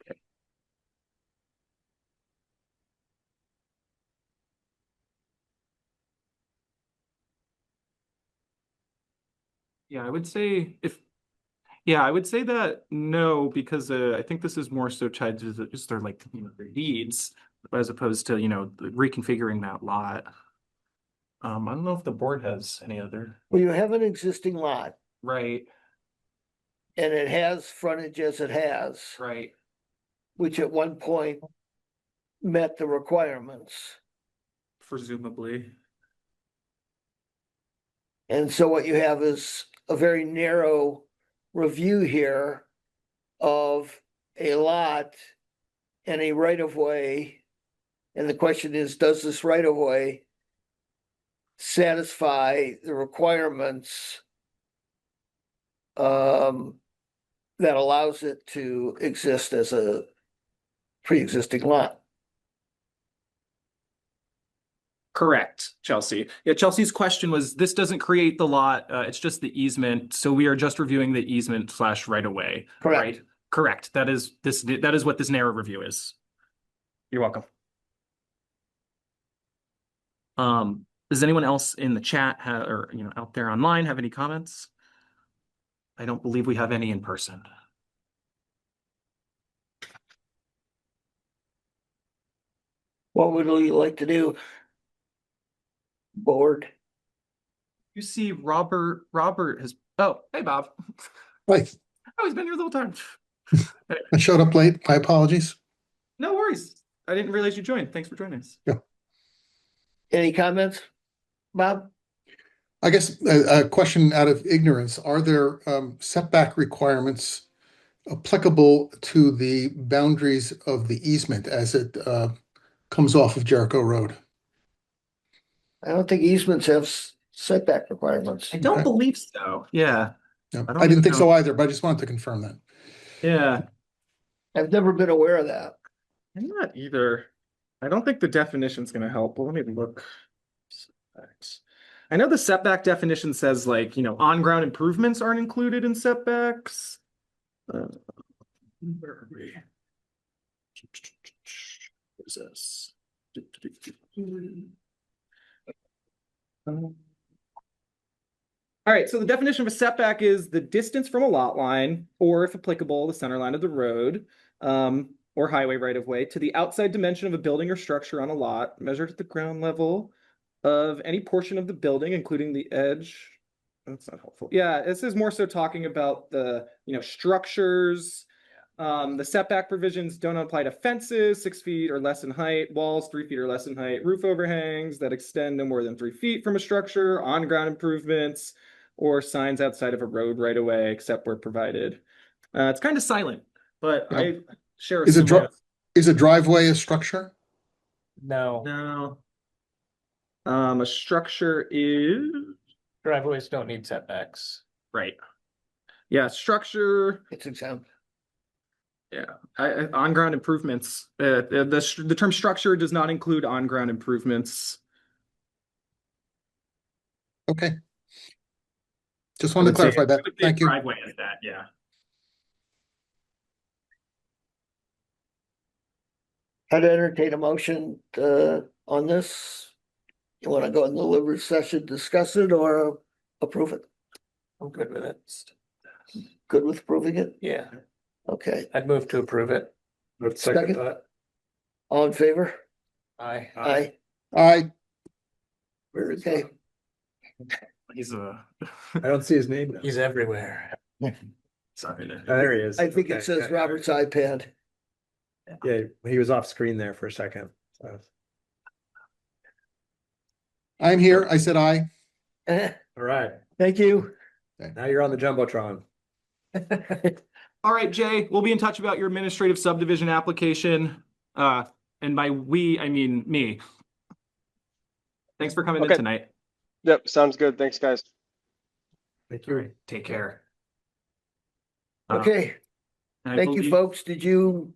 Okay. Yeah, I would say I would say that no, because I think this is more so tied to just their their deeds as opposed to reconfiguring that lot. I don't know if the board has any other. Well, you have an existing lot. Right. and it has frontage as it has, Right. which at one point met the requirements. Presumably. And so what you have is a very narrow review here of a lot and a right of way. And the question is, does this right of way satisfy the requirements that allows it to exist as a pre-existing lot? Correct, Chelsea. Yeah, Chelsea's question was, this doesn't create the lot, it's just the easement, so we are just reviewing the easement / right of way. Correct. Right? Correct. That is what this narrow review is. You're welcome. Does anyone else in the chat or out there online have any comments? I don't believe we have any in person. What would you like to do? Board. You see Robert has, oh, hey, Bob. Right. Oh, he's been here the whole time. I showed up late. My apologies. No worries. I didn't realize you joined. Thanks for joining us. Yeah. Any comments, Bob? I guess a question out of ignorance. Are there setback requirements applicable to the boundaries of the easement as it comes off of Jericho Road? I don't think easements have setback requirements. I don't Okay. believe so. Yeah. No, I don't I didn't think know. so either, but I just wanted to confirm that. Yeah. I've never been aware of that. I'm not either. I don't think the definition's going to help, but let me look. Setbacks. I know the setback definition says on-ground improvements aren't included in setbacks. Where are we? What is this? All right, so the definition of a setback is the distance from a lot line, or if applicable, the center line of the road, or highway right of way, to the outside dimension of a building or structure on a lot, measured at the ground level of any portion of the building, including the edge. That's not helpful. Yeah, this is more so talking about the structures. The setback provisions don't apply to fences 6 feet or less in height, walls 3 feet or less in height, roof overhangs that extend no more than 3 feet from a structure, on-ground improvements, or signs outside of a road right away, except where provided. It's kind of silent, but Yeah. I share a Is similar. is a driveway a structure? No, No. A structure is driveways don't need setbacks. right. Yeah, structure. It's exempt. Yeah, on-ground improvements. The term structure does not include on-ground improvements. Okay. Just I wanted would to clarify say- that. I would say Thank you. Driveway is that, yeah. I'd entertain a motion on this. You want to go in the deliberative session, discuss it, or approve it? I'm good with it. Good with approving it? Yeah, Okay, I'd move to approve it. Let's Second. second that. all in favor? Aye. Aye. I Okay, He's a. I don't see his name now. He's everywhere. Sorry. Oh, there he is. I think Okay. it says Yeah, Robert's iPad. Yeah, he was off screen there for a second. So. I'm here. I said aye. All right, Thank you. now you're on the Jumbotron. All right, Jay, we'll be in touch about your administrative subdivision application. And by we, I mean me. Thanks for coming in Okay. tonight. Yep, sounds good. Thanks, guys. Thank All you. right, take care. Okay, And I thank you, believe- folks. Did you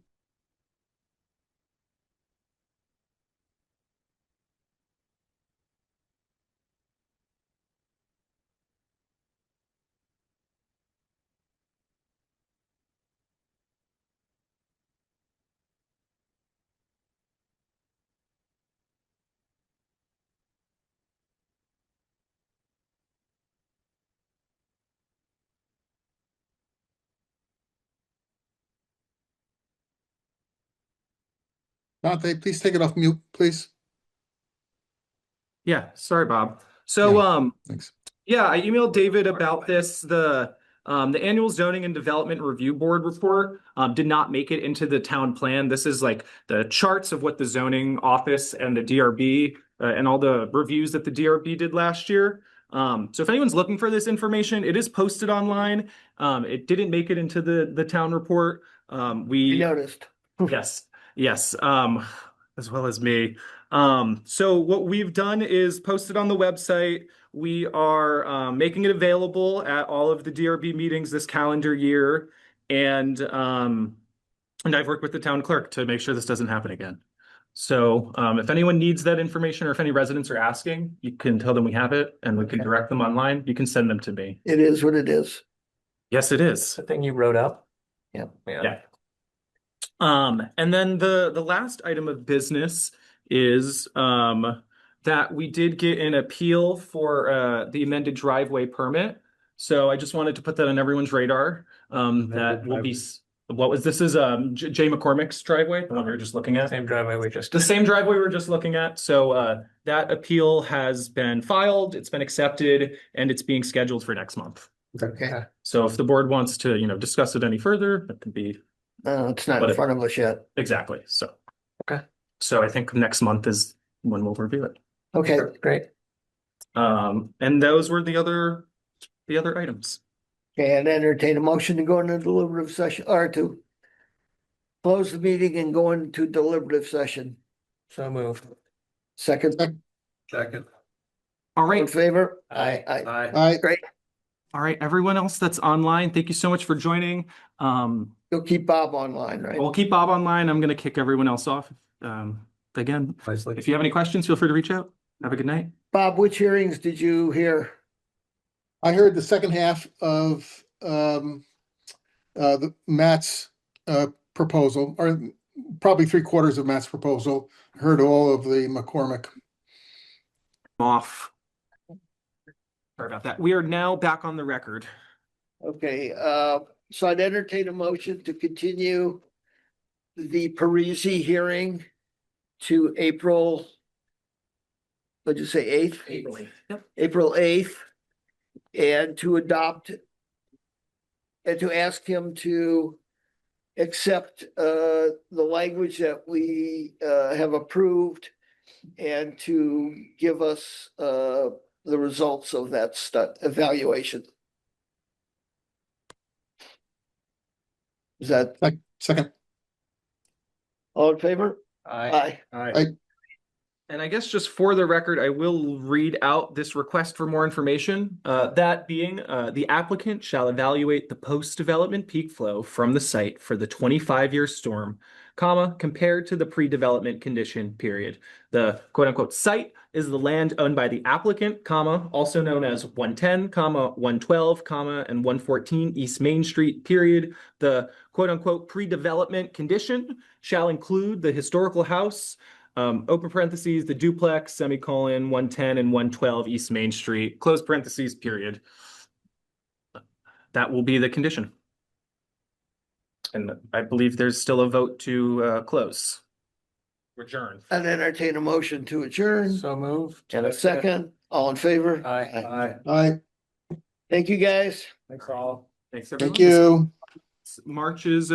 Dante, please take it off mute, please. Yeah, sorry, Bob. So, Yeah. Thanks. yeah, I emailed David about this. The The annual zoning and development review board report did not make it into the town plan. This is like the charts of what the zoning office and the DRB and all the reviews that the DRB did last year. So if anyone's looking for this information, it is posted online. It didn't make it into the town report. We noticed. Yes, as well as me. So what we've done is posted on the website. We are making it available at all of the DRB meetings this calendar year, and I've worked with the town clerk to make sure this doesn't happen again. So if anyone needs that information, or if any residents are asking, you can tell them we have it, and we can direct them online. You can send them to me. It is what it is. Yes, it is. The thing you wrote up. Yeah. Yeah. And then the last item of business is that we did get an appeal for the amended driveway permit. So I just wanted to put that on everyone's radar. That will be, this is Jay McCormack's driveway, the one we were just looking at. Same driveway we just. The same driveway we were just looking at. So that appeal has been filed, it's been accepted, and it's being scheduled for next month. Okay. So if the board wants to, discuss it any further, that could be. It's not in front of us yet. Exactly. So. Okay. So I think next month is when we'll review it. Okay. Great. And those were the other items. Okay, and entertain a motion to go into deliberative session, or to close the meeting and go into deliberative session. So moved. Second. Second. All In right. favor? Aye. Aye. Great. All right. Everyone else that's online, thank you so much for joining. You'll keep Bob online, right? We'll keep Bob online. I'm going to kick everyone else off. Again, Nicely. if you have any questions, feel free to reach out. Have a good night. Bob, which hearings did you hear? I heard the second half of the Matt's proposal, or probably 3/4 of Matt's proposal. Heard all of the McCormack. Off. Sorry about that. We are now back on the record. Okay, so I'd entertain a motion to continue the Parisi hearing to April, what'd you say, 8th? April 8th. Yep. April 8th, and to adopt and to ask him to accept the language that we have approved and to give us the results of that evaluation. Is that Second. all in favor? Aye. Aye. And I guess just for the record, I will read out this request for more information. That being, the applicant shall evaluate the post-development peak flow from the site for the 25-year storm, compared to the pre-development condition period. The quote-unquote site is the land owned by the applicant, also known as 110, 112, and 114 East Main Street, period. The quote-unquote pre-development condition shall include the historical house, open parentheses, the duplex, semicolon, 110 and 112 East Main Street, close parentheses, period. That will be the condition. And I believe there's still a vote to close. Adjourn. And entertain a motion to adjourn. So moved. And a second, all in favor? Aye. Aye. Thank you, guys. Thanks all. Thanks, everyone. Thank you. March is